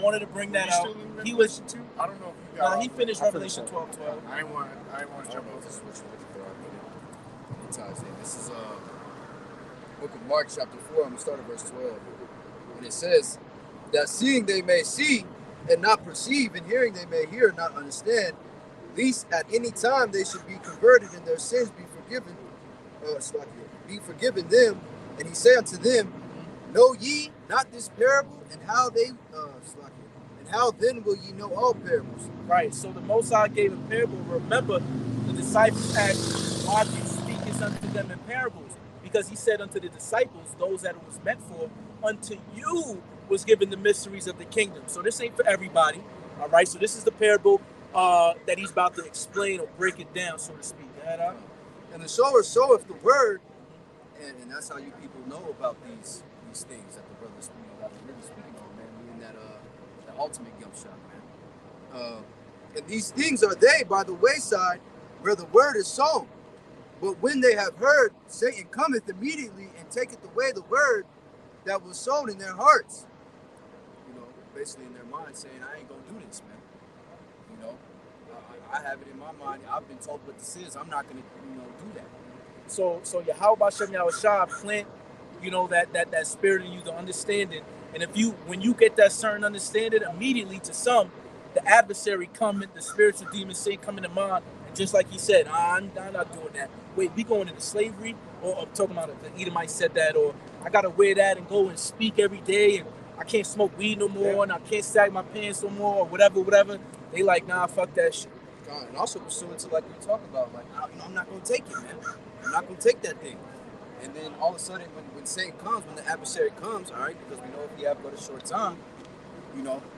Wanted to bring that out. He was too. I don't know if you got. He finished Revelation 12:12. I didn't want to jump over. This is book of Mark chapter 4. I'm gonna start at verse 12, and it says that seeing they may see and not perceive, and hearing they may hear and not understand, lest at any time they should be converted and their sins be forgiven them. And he said unto them, know ye not this parable, and how then will ye know all parables? Right, so the Most High gave a parable. Remember, the disciples asked, why do you speak unto them in parables? Because he said unto the disciples, those that it was meant for, unto you was given the mysteries of the kingdom. So this ain't for everybody, all right? So this is the parable that he's about to explain or break it down, so to speak. And the sower soweth the word, and that's how you people know about these things that the brothers really speaking on, man. Meaning that the ultimate gump shot, man. And these things are they by the wayside where the word is sown. But when they have heard, Satan cometh immediately and taketh away the word that was sown in their hearts. Basically in their mind saying, I ain't gonna do this, man. I have it in my mind. I've been told what this is. I'm not gonna, do that. So Yahweh Shem Yahushua plant, that spirit in you, the understanding. And when you get that certain understanding, immediately to some, the adversary coming, the spiritual demons say coming to mind, and just like he said, I'm not doing that. Wait, we going into slavery? Or I'm talking about the Edomite said that, or I gotta wear that and go and speak every day, and I can't smoke weed no more, and I can't sag my pants no more, or whatever. They like, nah, fuck that shit. And also pursuant to like we talk about, like I'm not gonna take it, man. I'm not gonna take that thing. And then all of a sudden, when Satan comes, when the adversary comes, all right, because we know if he have but a short time,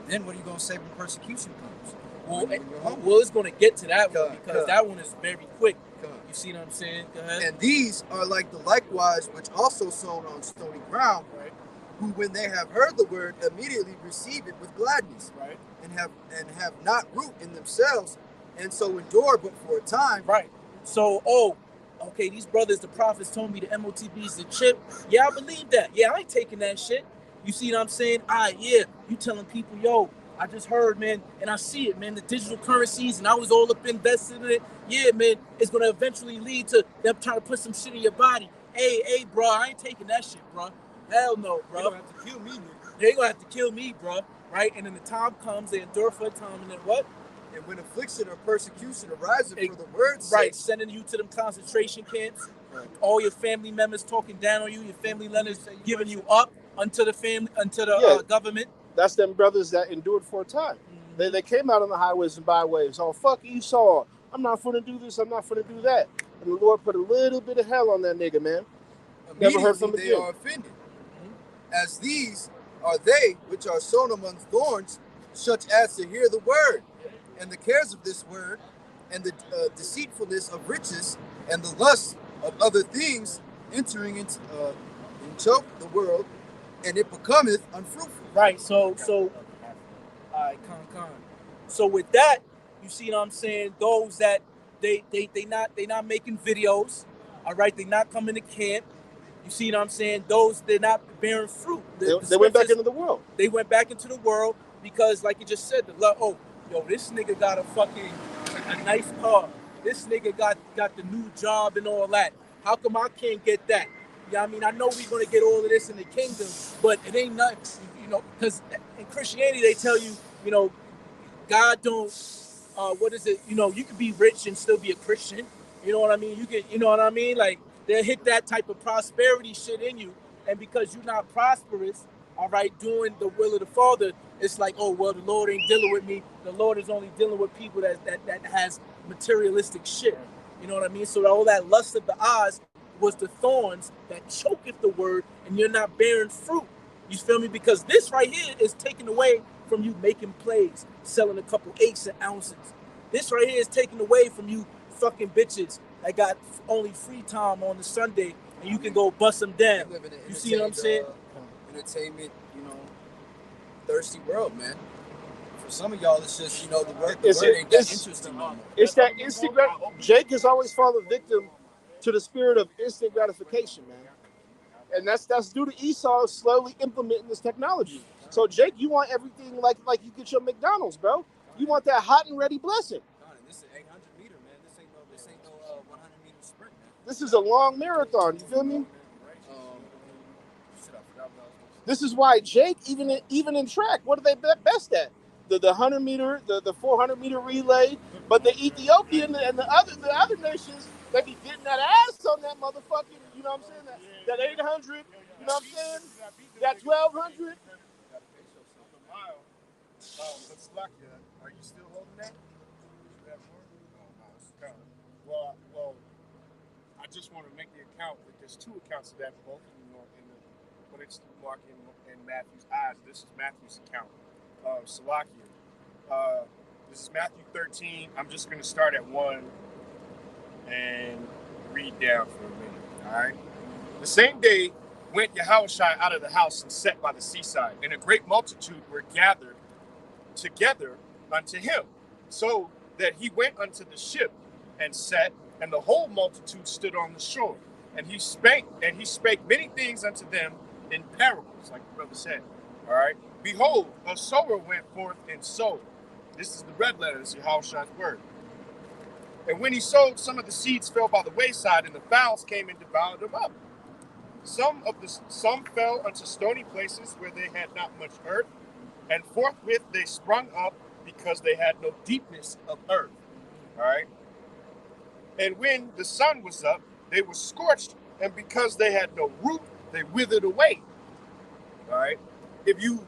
then what are you gonna say when persecution comes? Well, it's gonna get to that one because that one is very quick. You see what I'm saying? Go ahead. And these are like the likewise which also sown on stony ground, Right. who when they have heard the word immediately receive it with gladness, Right. and have not root in themselves, and so endure but for a time. Right. So, okay, these brothers, the prophets told me the MOTB is the chip. Yeah, I believe that. Yeah, I ain't taking that shit. You see what I'm saying? Yeah, you telling people, yo, I just heard, man, and I see it, man, the digital currencies, and I was all up invested in it. Yeah, man, it's going to eventually lead to them trying to put some shit in your body. Hey, bro, I ain't taking that shit, bro. Hell no, bro. You're going to have to kill me, nigga. They going to have to kill me, bro. Right? And then the time comes, they endure for a time, and then what? And when affliction or persecution arises for the word's sake, right, sending you to them concentration camps, right. All your family members talking down on you, your family members giving you up unto the government. That's them brothers that endured for a time. Mm-hmm. They came out on the highways and byways. Oh, fuck Esau. I'm not going to do this. I'm not going to do that. And the Lord put a little bit of hell on that nigga, man. Never heard from him again. They are offended. Mm-hmm. As these are they which are sown among thorns, such as to hear the word, and the cares of this word, and the deceitfulness of riches, and the lust of other things entering into and choke the world, and it becometh unfruitful. Right. So, all right, con. So with that, you see what I'm saying? Those that they not making videos, all right? They not coming to camp. You see what I'm saying? Those they're not bearing fruit. They went back into the world. They went back into the world because, like you just said, this nigga got a nice car. This nigga got the new job and all that. How come I can't get that? You know what I mean? I know we're going to get all of this in the kingdom, but it ain't nothing, because in Christianity they tell you, God don't, what is it? You can be rich and still be a Christian. You know what I mean? Like, they'll hit that type of prosperity shit in you. And because you're not prosperous, all right, doing the will of the Father, it's like, oh, well, the Lord ain't dealing with me. The Lord is only dealing with people that has materialistic shit. You know what I mean? So all that lust of the eyes was the thorns that choketh the word, and you're not bearing fruit. You feel me? Because this right here is taken away from you making plays, selling a couple eighths and ounces. This right here is taken away from you fucking bitches that got only free time on the Sunday, and you can go bust them down. You see what I'm saying? Entertainment, thirsty world, man. For some of y'all, it's just, the word ain't that interesting no more. It's that instant Jake has always fallen victim to the spirit of instant gratification, man. And that's due to Esau slowly implementing this technology. So, Jake, you want everything like you get your McDonald's, bro. You want that hot and ready blessing. This is 800 meter, man. This ain't no 100 meter sprint, man. This is a long marathon. You feel me? This is why Jake, even in track, what are they best at? The 100 meter, the 400 meter relay. But the Ethiopian and the other nations, they be getting that ass on that motherfucking, you know what I'm saying? That 800, you know what I'm saying? That 1200. Let's lock you. Are you still holding that? Well, I just want to make the account that there's two accounts of that, both in but it's Mark and Matthew's eyes. This is Matthew's account. Salakia. This is Matthew 13. I'm just going to start at 1 and read down for a minute. All right. The same day went Yahushua out of the house and sat by the seaside, and a great multitude were gathered together unto him, so that he went unto the ship and sat, and the whole multitude stood on the shore. And he spake many things unto them in parables, like the brother said. All right. Behold, a sower went forth and sowed. This is the red letters, Yahushua's word. And when he sowed, some of the seeds fell by the wayside, and the fowls came and devoured them up. Some fell unto stony places where they had not much earth, and forthwith they sprung up because they had no deepness of earth. All right. And when the sun was up, they were scorched, and because they had no root, they withered away. All right. If you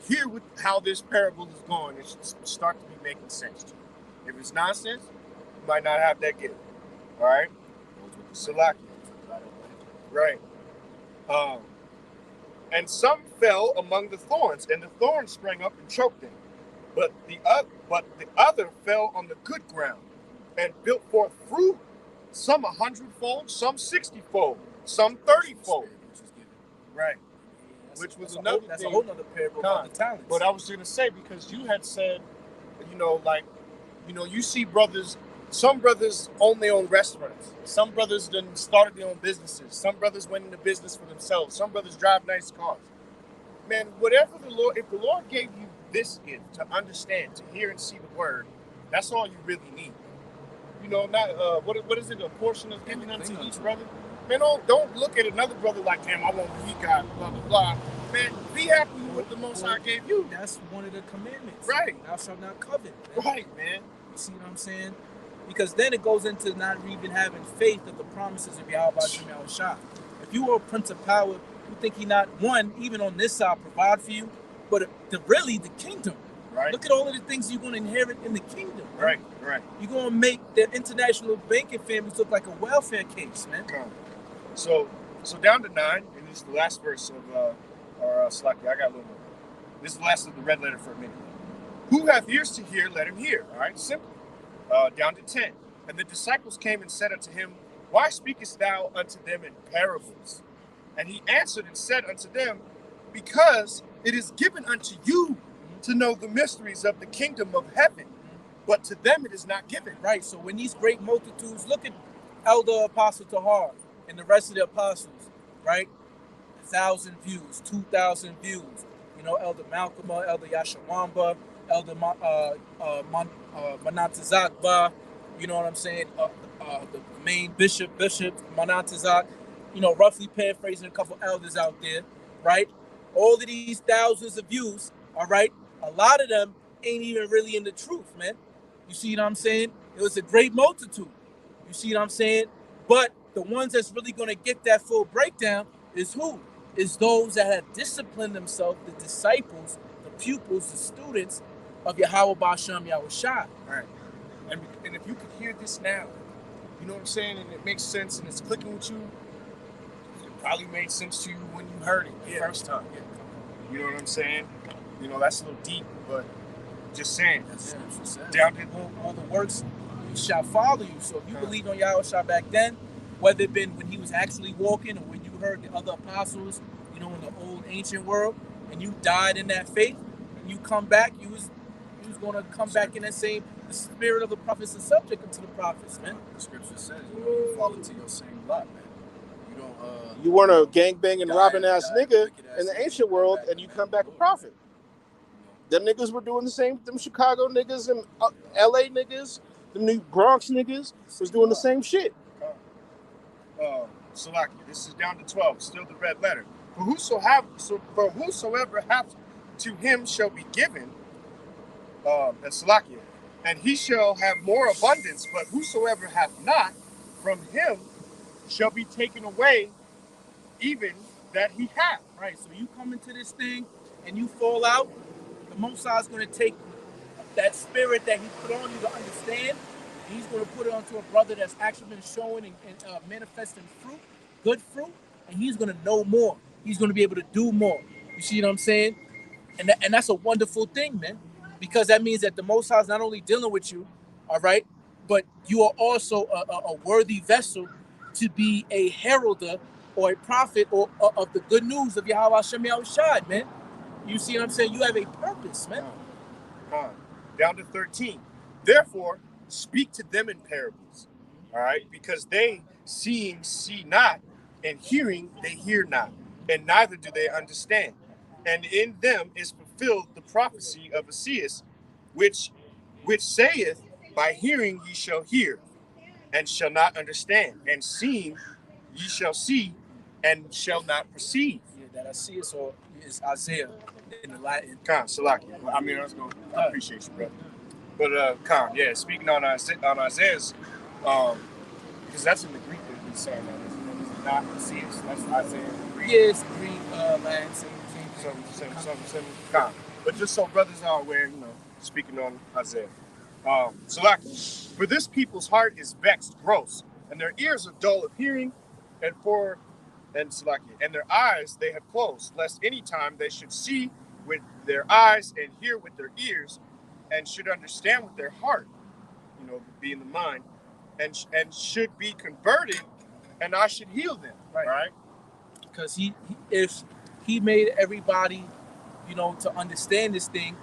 hear how this parable is going, it should start to be making sense to you. If it's nonsense, you might not have that gift. All right. Salaki. Right. And some fell among the thorns, and the thorns sprang up and choked them. But the other fell on the good ground and built forth fruit, some 100-fold, some 60-fold, some 30-fold. Right. Which was another thing. That's a whole other parable about the talents. But I was going to say, because you had said, you see brothers. Some brothers own their own restaurants. Some brothers then started their own businesses. Some brothers went into business for themselves. Some brothers drive nice cars. Man, whatever if the Lord gave you this gift to understand, to hear and see the word, that's all you really need. Not what is it? A portion of given unto each brother. Man, don't look at another brother like, damn, I want what he got, blah blah blah. Man, be happy with what the Most High gave you. That's one of the commandments. Right. Thou shalt not covet. Man. Right, man. You see what I'm saying? Because then it goes into not even having faith of the promises of Yahweh Shah. If you are a prince of power, you think he not, one, even on this side, provide for you, but really the kingdom. Right. Look at all of the things you're going to inherit in the kingdom. Right. You're going to make the international banking families look like a welfare case, man. So down to 9, and this is the last verse of Slaki. I got a little more. This is the last of the red letter for a minute. Who hath ears to hear, let him hear. All right, simple. Down to 10. And the disciples came and said unto him, Why speakest thou unto them in parables? And he answered and said unto them, Because it is given unto you to know the mysteries of the kingdom of heaven, but to them it is not given. Right, so when these great multitudes, look at Elder Apostle Tahar and the rest of the apostles, right? 1,000 views, 2,000 views. Elder Malcolm, Elder Yashawamba, Elder Manatazak, you know what I'm saying? The main Bishop Manatazak, roughly paraphrasing a couple elders out there, right? All of these thousands of views, all right? A lot of them ain't even really in the truth, man. You see what I'm saying? It was a great multitude. You see what I'm saying? But the ones that's really going to get that full breakdown is who? Is those that have disciplined themselves, the disciples, the pupils, the students of Yahweh Ba'ashem Yahweh Shai. Right. And if you could hear this now, you know what I'm saying, and it makes sense and it's clicking with you, it probably made sense to you when you heard it the first time. Yeah. You know what I'm saying? That's a little deep, but just saying. That's down to all the works shall follow you. So if you believed on Yahweh Shai back then, whether it been when he was actually walking or when you heard the other apostles, in the old ancient world, and you died in that faith, and you come back, you was going to come back in that same, the spirit of the prophets is subject unto the prophets, man. The scripture says, you fall into your same lot, man. You don't. You weren't a gangbanging, robbing ass nigga in the ancient world, and you come back a prophet. Them niggas were doing the same. Them Chicago niggas and LA niggas, the New Bronx niggas was doing the same shit. Salaki, this is down to 12, still the red letter. For whosoever hath to him shall be given, and Salakia, and he shall have more abundance, but whosoever hath not, from him shall be taken away even that he hath. Right, so you come into this thing and you fall out, the Most High is going to take that spirit that he put on you to understand, and he's going to put it onto a brother that's actually been showing and manifesting fruit, good fruit, and he's going to know more. He's going to be able to do more. You see what I'm saying? And that's a wonderful thing, man, because that means that the Most High is not only dealing with you, all right, but you are also a worthy vessel to be a heralder or a prophet or of the good news of Yahweh Hashem Yahweh Shai, man. You see what I'm saying? You have a purpose, man. Down to 13. Therefore, speak to them in parables, all right? Because they, seeing, see not, and hearing, they hear not, and neither do they understand. And in them is fulfilled the prophecy of Esaias, which saith, By hearing ye shall hear, and shall not understand, and seeing ye shall see, and shall not perceive. Yeah, that I see it, so it's Isaiah in the Latin. Khan, Salaki. I mean, I appreciate you, brother. But Khan, yeah, speaking on Isaiah's, because that's in the Greek that he's saying that it's not see it. So that's Isaiah in the Greek. Yeah, it's Greek, Latin, same. Some Khan. But just so brothers are aware, speaking on Isaiah. Salaki, for this people's heart is vexed, gross, and their ears are dull of hearing, and Salaki, and their eyes they have closed, lest any time they should see with their eyes and hear with their ears, and should understand with their heart, being the mind, and should be converted, and I should heal them. Right? Because if he made everybody, to understand this thing,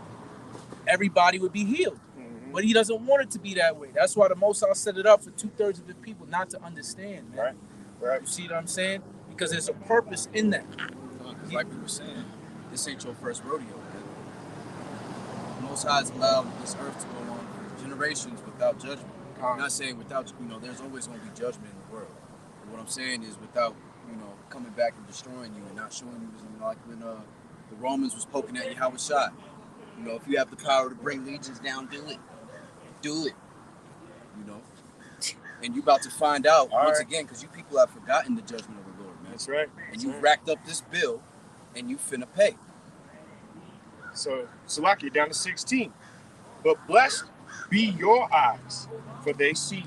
everybody would be healed. Mm-hmm. But he doesn't want it to be that way. That's why the Most High set it up for 2/3 of the people not to understand, man. Right. You see what I'm saying? Because there's a purpose in that. Because like we were saying, this ain't your first rodeo, man. The Most High has allowed this earth to go on for generations without judgment. I'm not saying without, there's always going to be judgment in the world. But what I'm saying is without, coming back and destroying you and not showing you, like when the Romans was poking at Yahushua. If you have the power to bring legions down, do it. Do it. And you about to find out once again, because you people have forgotten the judgment of the Lord, man. That's right. And you racked up this bill, and you finna pay. So, Salaki, down to 16. But blessed be your eyes, for they see,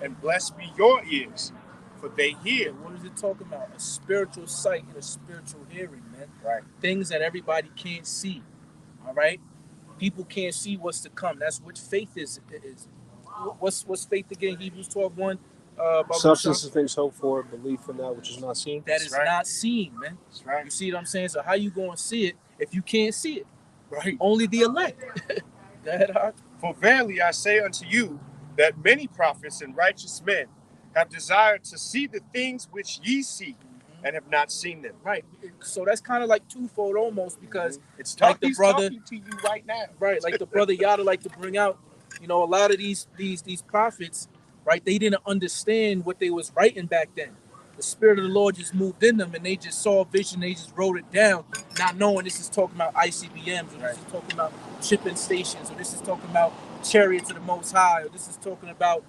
and blessed be your ears, for they hear. What is it talking about? A spiritual sight and a spiritual hearing, man. Right. Things that everybody can't see. All right? People can't see what's to come. That's what faith is. What's faith again? Hebrews 12:1. Substance of things hoped for, belief in that which is not seen. That is not seen, man. That's right. You see what I'm saying? So how you going to see it if you can't see it? Right. Only the elect. Go ahead, Hawk. For verily I say unto you that many prophets and righteous men have desired to see the things which ye see, and have not seen them. Right. So that's kind of like twofold almost, because it's like the he's brother talking to you right now. Right, like the brother Yada like to bring out, a lot of these prophets, right? They didn't understand what they was writing back then. The Spirit of the Lord just moved in them, and they just saw a vision. They just wrote it down, not knowing this is talking about ICBMs, or this is talking about shipping stations, or this is talking about chariots of the Most High, or this is talking about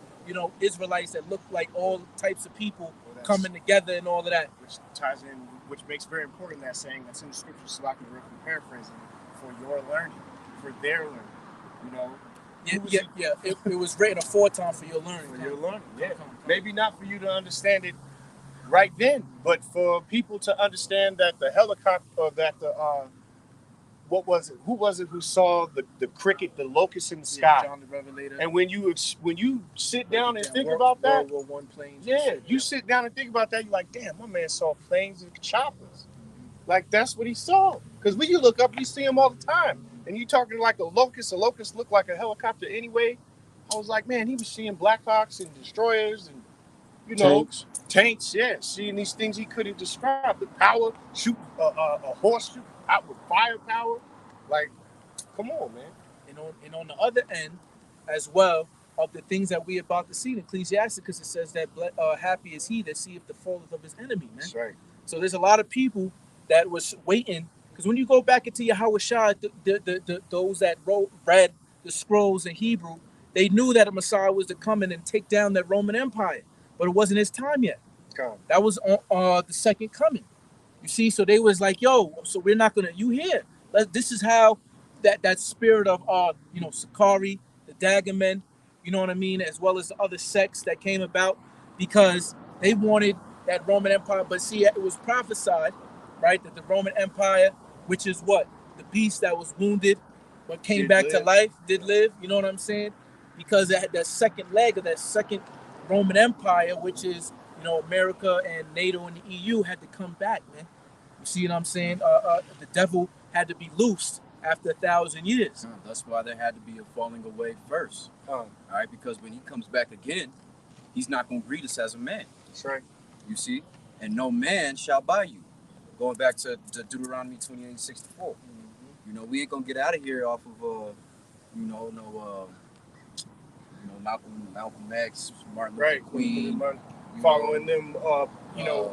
Israelites that look like all types of people coming together and all of that. Which ties in, which makes very important that saying that's in the scripture, Salaki, we're paraphrasing, for your learning, for their learning, It was written aforetime for your learning. For your learning, Maybe not for you to understand it right then, but for people to understand that the helicopter, or that the what was it? Who was it who saw the cricket, the locust in the sky? John the Revelator. And when you sit down and think about that, World War I planes. You sit down and think about that, you're like, damn, my man saw planes and choppers. Like that's what he saw. Because when you look up, you see them all the time. And you talking like a locust looked like a helicopter anyway. I was like, man, he was seeing Blackhawks and destroyers and tanks, seeing these things he couldn't describe. The power, shoot a horse shoot out with firepower. Like, come on, man. And on the other end, as well, of the things that we about to see in Ecclesiastes, because it says that happy is he that seeth the falleth of his enemy, man. That's right. So there's a lot of people that was waiting, because when you go back into Yahushua, those that read the scrolls in Hebrew, they knew that a Messiah was to come in and take down that Roman Empire, but it wasn't his time yet. That was on the second coming. You see, so they was like, yo, so we're not gonna, you here. This is how that spirit of Sakari, the Dagomen, you know what I mean, as well as the other sects that came about, because they wanted that Roman Empire. But see, it was prophesied, right, that the Roman Empire, which is what? The beast that was wounded but came back to life, did live, you know what I'm saying? Because it had that second leg of that second Roman Empire, which is, America and NATO and the EU, had to come back, man. You see what I'm saying? The devil had to be loosed after 1,000 years. That's why there had to be a falling away first. All right, because when he comes back again, he's not going to greet us as a man. That's right. You see? And no man shall buy you. Going back to Deuteronomy 28:64. We ain't going to get out of here off of, Malcolm X, Martin Luther Right. Queen, Following them,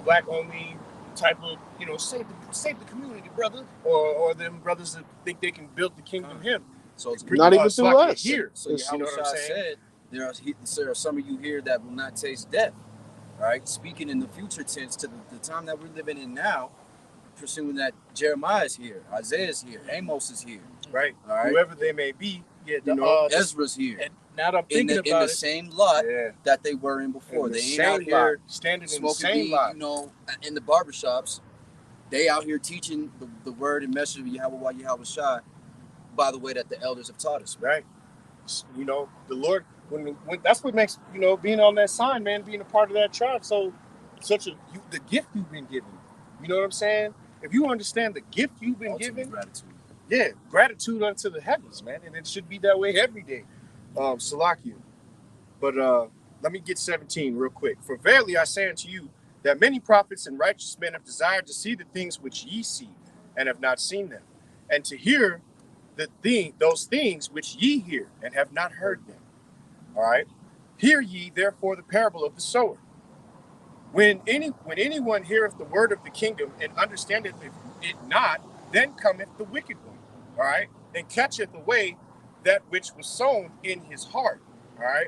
black only type of, save the community, brother, or them brothers that think they can build the kingdom here. So it's Not even through us. Here. So You know what I'm Yahushua saying? said, there are some of you here that will not taste death. Right? Speaking in the future tense to the time that we're living in now, pursuing that Jeremiah is here, Isaiah is here, Amos is here. Right. All right. Whoever they may be. Yeah, Ezra's here. And now that I'm thinking in the same lot that they were in before. They ain't out here standing in the smoking same weed, lot. in the barbershops. They out here teaching the word and message of Yahweh Shai by the way that the elders have taught us. Right. The Lord, when that's what makes, being on that sign, man, being a part of that tribe. So the gift you've been given. You know what I'm saying? If you understand the gift you've been given, gratitude. Yeah, gratitude unto the heavens, man. And it should be that way every day. Salakia. But let me get 17 real quick. For verily I say unto you, that many prophets and righteous men have desired to see the things which ye see, and have not seen them, and to hear those things which ye hear, and have not heard them. All right? Hear ye therefore the parable of the sower. When anyone heareth the word of the kingdom, and understandeth it not, then cometh the wicked one. All right? And catcheth away that which was sown in his heart. All right?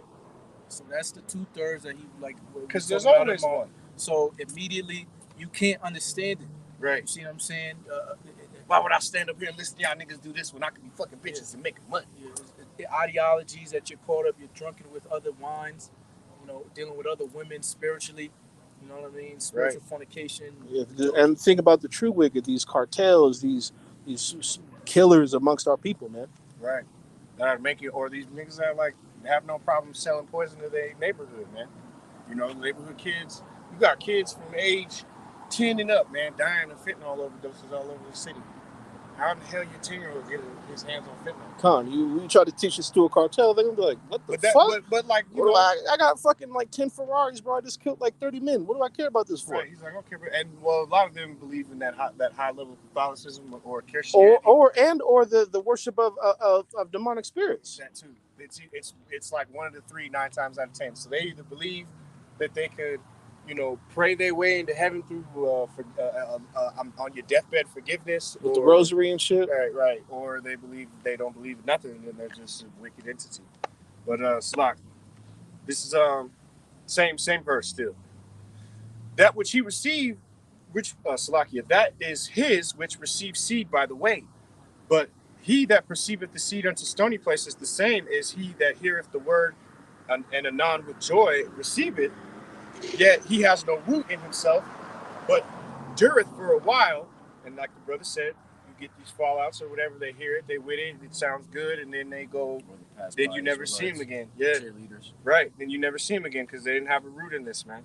So that's the 2/3 that he like. Because there's always one. So immediately you can't understand it. Right. You see what I'm saying? Why would I stand up here and listen to y'all niggas do this when I could be fucking bitches and making money? The ideologies that you're caught up, you're drunken with other wines, dealing with other women spiritually. You know what I mean? Spiritual fornication. Yeah, and think about the true wicked, these cartels, these killers amongst our people, man. Right. That are making, or these niggas that have no problem selling poison to their neighborhood, man. Neighborhood kids. You got kids from age 10 and up, man, dying of fentanyl overdoses all over the city. How in the hell your 10-year-old get his hands on fentanyl? Con, you try to teach this to a cartel, they're gonna be like, what the fuck? But I got fucking 10 Ferraris, bro. I just killed 30 men. What do I care about this for? Right. He's like, okay, and a lot of them believe in that high level Catholicism or Christianity, or the worship of demonic spirits. That too. It's like one of the three 9 times out of 10. So they either believe that they could, pray their way into heaven through on your deathbed forgiveness with the rosary and shit. Right. Or they don't believe in nothing, and they're just a wicked entity. But Slak, this is same verse still. That which he received, which Salakia, that is his which received seed by the way. But he that perceiveth the seed unto stony places, the same is he that heareth the word and anon with joy receiveth, yet he has no root in himself, but dureth for a while. And like the brother said, you get these fallouts or whatever, they hear it, they with it sounds good, and then they go, then you never see him again. Yeah, cheerleaders. Right, then you never see him again because they didn't have a root in this, man.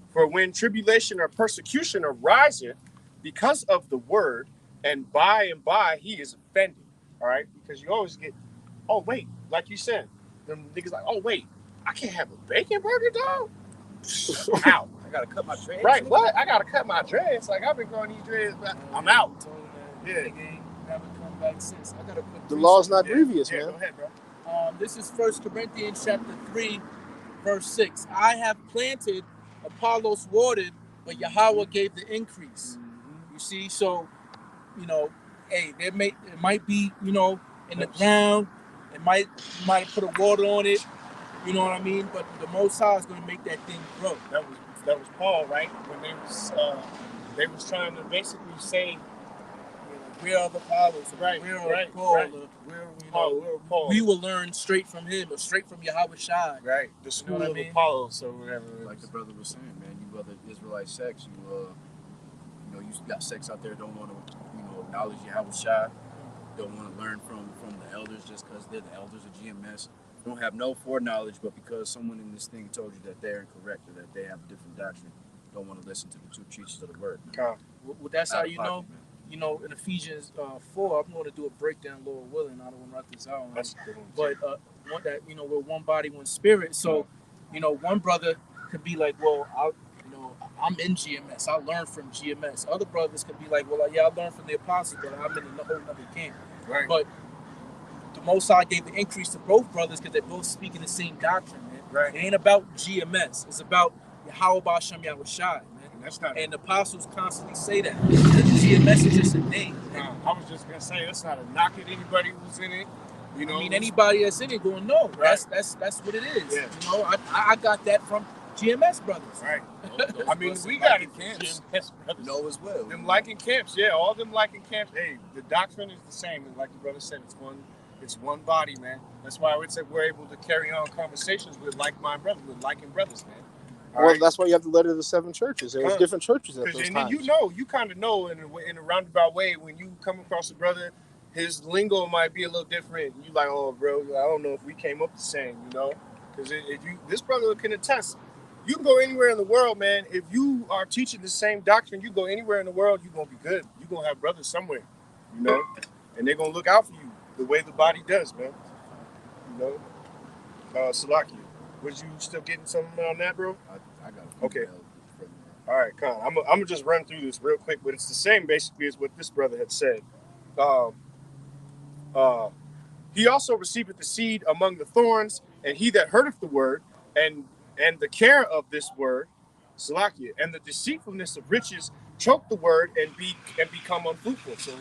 For when tribulation or persecution ariseth because of the word, and by he is offended. All right, because you always get, oh wait, like you said, them niggas like, oh wait, I can't have a bacon burger, dog. I'm out. I gotta cut my dreads. Right, what? I gotta cut my dreads. Like I've been growing these dreads, but I'm out. Yeah, they ain't never come back since. I gotta put the law's not grievous, man. Go ahead, bro. This is 1 Corinthians chapter 3, verse 6. I have planted, Apollos watered, but Yahweh gave the increase. You see, so hey, it might be, in the ground. You might have put a water on it. You know what I mean? But the Most High is going to make that thing grow. That was Paul, right? When they was trying to basically say, where are the Apollos? Right, Paul? Right. Paul. We will learn straight from him or straight from Yahweh Shai. Right. The school of Apollos or whatever. Like the brother was saying, man, you other Israelite sects, you got sects out there don't want to, acknowledge Yahweh Shai, don't want to learn from the elders just because they're the elders of GMS. Don't have no foreknowledge, but because someone in this thing told you that they're incorrect or that they have a different doctrine, don't want to listen to the two teachers of the word. Well, that's how you know. In Ephesians 4, I'm going to do a breakdown, Lord willing. I don't want to write this out. That's good. But we're one body, one spirit. So, one brother could be like, well, I'm in GMS. I learned from GMS. Other brothers could be like, well, yeah, I learned from the apostles, but I'm in a whole other camp. Right. But Most High gave the increase to both brothers because they're both speaking the same doctrine, man. Right. It ain't about GMS. It's about Yahweh Ba'Shem Yahweh Shai, man. And that's not. And the apostles constantly say that. GMS is just a name. I was just gonna say that's not a knock at anybody who's in it. You know, I mean, anybody that's in it going, no, right. that's what it is. Yeah. You know, I got that from GMS brothers. Right. Those I mean, brothers we in got liking it. camps GMS brothers. know as well. Them liking camps, yeah, all them liking camps. Hey, the doctrine is the same, and like the brother said, it's one body, man. That's why I would say we're able to carry on conversations with like-minded brothers, with liking brothers, man. Well, right? That's why you have the letter to the 7 churches. There was different churches at those and times. Then you kind of know in a roundabout way when you come across a brother, his lingo might be a little different. You like, oh, bro, I don't know if we came up the same, you know? Because this brother can attest. You can go anywhere in the world, man. If you are teaching the same doctrine, you go anywhere in the world, you're going to be good. You're going to have brothers somewhere, you know? And they're going to look out for you the way the body does, man. You know? Salakia, was you still getting something on that, bro? I got it. Okay. All right, come on. I'm going to just run through this real quick, but it's the same basically as what this brother had said. He also receiveth the seed among the thorns, and he that heardeth the word, and the care of this word, Salakia, and the deceitfulness of riches choke the word and become unfruitful. So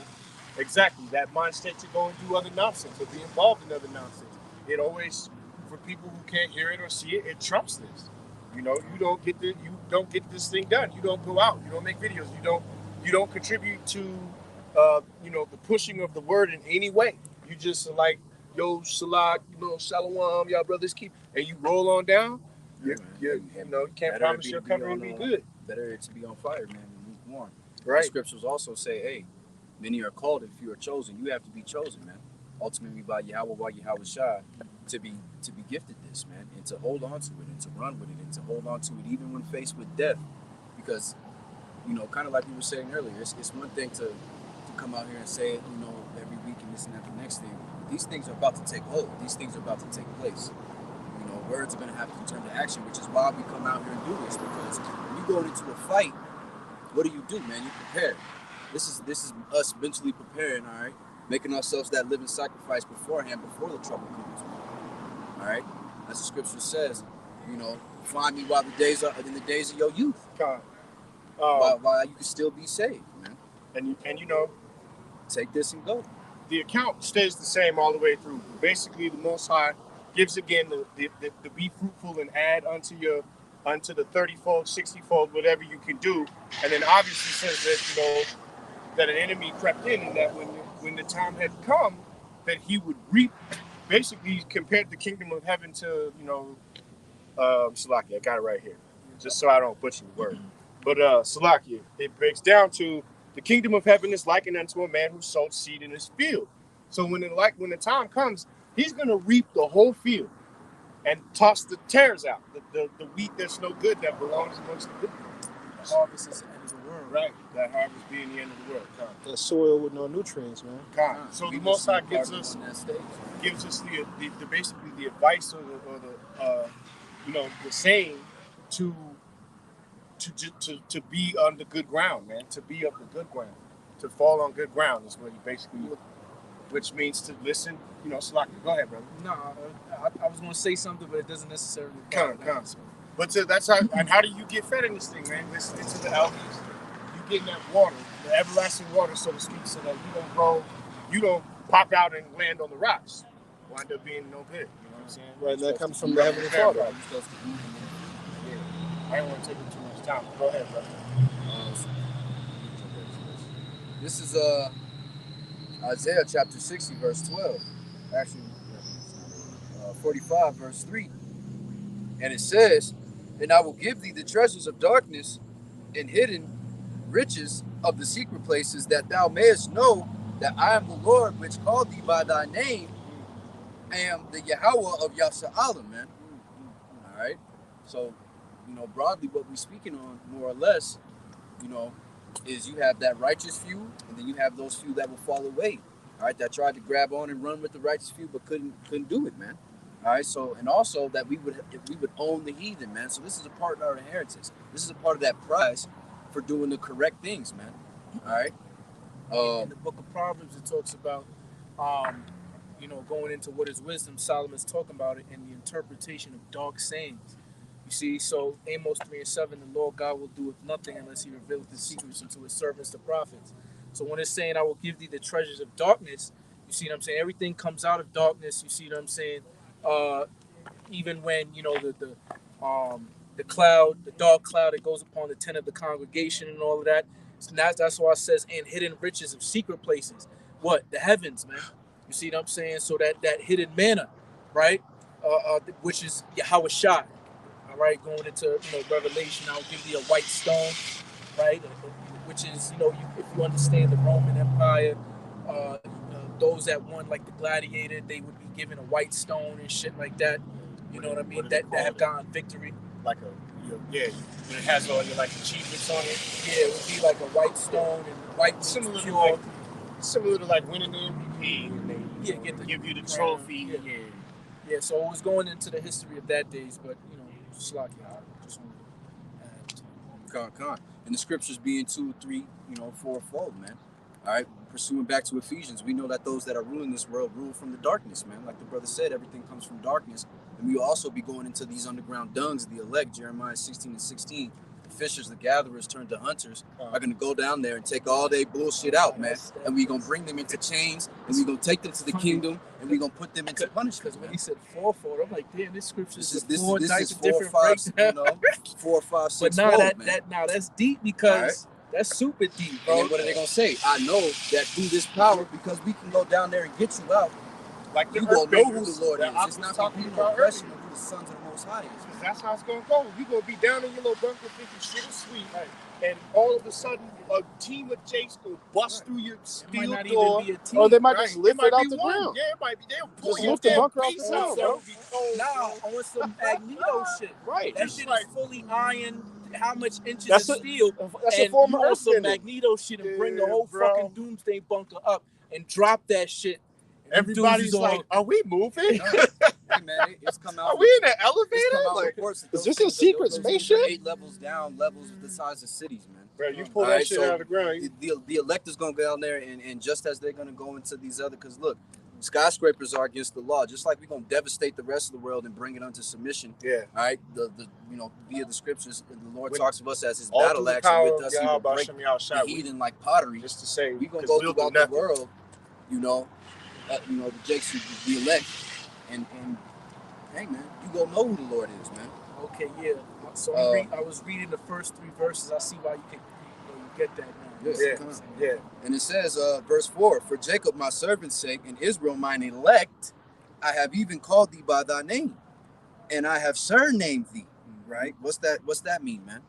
exactly that mindset to go and do other nonsense or be involved in other nonsense. It always, for people who can't hear it or see it, it trumps this. You know, you don't get this thing done. You don't go out. You don't make videos. You don't contribute to the pushing of the word in any way. You just like, yo, Salat, Shalom, y'all brothers keep, and you roll on down. You can't promise your company to be good. Better to be on fire, man, than lukewarm. Right. The scriptures also say, hey, many are called and few are chosen. You have to be chosen, man. Ultimately by Yahweh Shai to be gifted this, man, and to hold on to it and to run with it and to hold on to it even when faced with death. Because, kind of like we were saying earlier, it's one thing to come out here and say it, every week and this and that, the next thing. These things are about to take hold. These things are about to take place. Words are going to have to turn to action, which is why we come out here and do this. Because when you go into a fight, what do, man? You prepare. This is us mentally preparing, all right? Making ourselves that living sacrifice beforehand, before the trouble comes. All right? As the scripture says, find me while the days are in the days of your youth. While you can still be saved, man. And take this and go. The account stays the same all the way through. Basically, the Most High gives again the be fruitful and add unto the 30-fold, 60-fold, whatever you can do. And then obviously says that, that an enemy crept in, and that when the time had come, that he would reap. Basically, he compared the kingdom of heaven to, Salakia, I got it right here, just so I don't butcher the word. But Salakia, it breaks down to the kingdom of heaven is likened unto a man who sowed seed in his field. So when the time comes, he's going to reap the whole field and toss the tares out, the wheat that's no good that belongs amongst the good. The harvest is the end of the world. Right. That harvest being the end of the world. The soil with no nutrients, man. So the Most High gives us the basically the advice or the saying to be on the good ground, man. To be of the good ground, to fall on good ground is what he basically. Which means to listen, Slack. Go ahead, brother. No, I was going to say something, but it doesn't necessarily. Come. But that's how. And how do you get fed in this thing, man? Listening to the elders, you getting that water, the everlasting water, so to speak, so that you don't pop out and land on the rocks, wind up being no good. You know what I'm saying? Right, and that comes from the Heavenly Father. Yeah, I don't want to take up too much time. Go ahead, brother. This is Isaiah chapter 60, verse 12. Actually, 45, verse 3. And it says, and I will give thee the treasures of darkness and hidden riches of the secret places, that thou mayest know that I am the Lord which called thee by thy name. I am the Yahweh of Yasa'alah, man. All right. So, broadly what we're speaking on, more or less, is you have that righteous few, and then you have those few that will fall away. All right, that tried to grab on and run with the righteous few, but couldn't do it, man. All right, so, and also that we would own the heathen, man. So this is a part of our inheritance. This is a part of that prize for doing the correct things, man. All right. In the book of Proverbs, it talks about, going into what is wisdom, Solomon's talking about it in the interpretation of dark sayings. You see, so Amos 3:7, the Lord God will do nothing unless he revealeth his secrets unto his servants, the prophets. So when it's saying, I will give thee the treasures of darkness, you see what I'm saying? Everything comes out of darkness. You see what I'm saying? Uh, Even when, the cloud, the dark cloud that goes upon the tent of the congregation and all of that. So that's why it says, and hidden riches of secret places. What? The heavens, man. You see what I'm saying? So that hidden manna, right? Which is Yahweh Shai. All right, going into Revelation, I'll give thee a white stone, right? Which is if you understand the Roman Empire, those that won like the gladiator, they would be given a white stone and shit like that. You know what I mean? That have gotten victory. Like it has all your like achievements on it. Yeah, it would be like a white stone and white Similar pure. similar to like winning the MVP, and they give you the trophy. Yeah. Yeah, so it was going into the history of that days, but just like just Con. And the scriptures being 2, 3, 4-fold, man. All right, pursuing back to Ephesians, we know that those that are ruling this world rule from the darkness, man. Like the brother said, everything comes from darkness. And we will also be going into these underground dungs, the elect, Jeremiah 16:16. The fishers, the gatherers turned to hunters, are going to go down there and take all their bullshit out, man. And we're going to bring them into chains, and we're going to take them to the kingdom, and we're going to put them into punishment. Because when he said fourfold, I'm like, damn, this scripture is This four is types of 4, different 5, breakdowns. 4, 5, 6 But fold, that's deep because that's super deep, bro. And then what are they gonna say? I know that through this power, because we can go down there and get you out. Like you gonna know who the Lord is. It's not gonna be no question of who the sons of the Most High is. That's how it's gonna go. You gonna be down in your little bunker thinking shit is sweet, right? And all of a sudden, a team of Jakes will bust through your steel door. Or they might just lift it off the ground. Yeah, it might be. They'll pull Just your lift the damn bunker off base the out. ground, bro. Nah, on some Magneto shit. Right. That shit is fully iron. How much inches That's of steel? That's and a form of you on some earthbending. Magneto shit and bring the whole bro. fucking Doomsday bunker up and drop that shit. Everybody's like, "Are we moving? Hey man, it's come out. Are we in an elevator? Like, is this a secret spaceship? 8 levels down, levels the size of cities, man. Bro, you pull that shit out of the ground. The elect is gonna go down there, and just as they're gonna go into these other, because look, skyscrapers are against the law. Just like we're gonna devastate the rest of the world and bring it unto submission. Yeah. All right. The via the scriptures, the Lord talks of us as His battle axe, and with us He will break the heathen like pottery. Just to say, we gonna go throughout the world, the Jakes, the elect, and hey man, you gonna know who the Lord is, man. Okay, yeah. So I was reading the first 3 verses. I see why you can you get that now. Yeah. And it says, verse 4, for Jacob my servant's sake, and Israel mine elect, I have even called thee by thy name, and I have surnamed thee. Right? What's that mean, man?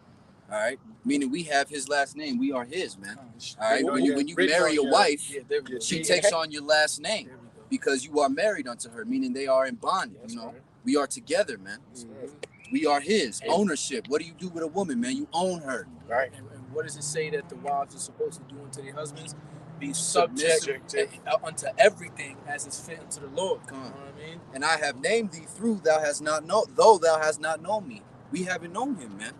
All right, meaning we have his last name. We are his, man. All right. When you marry a wife, she takes on your last name because you are married unto her, meaning they are in bondage. We are together, man. We are his ownership. What do you do with a woman, man? You own her. Right. And what does it say that the wives are supposed to do unto their husbands? Be subject unto everything as is fit unto the Lord. You know what I mean? And I have named thee though thou hast not known me. We haven't known him, man.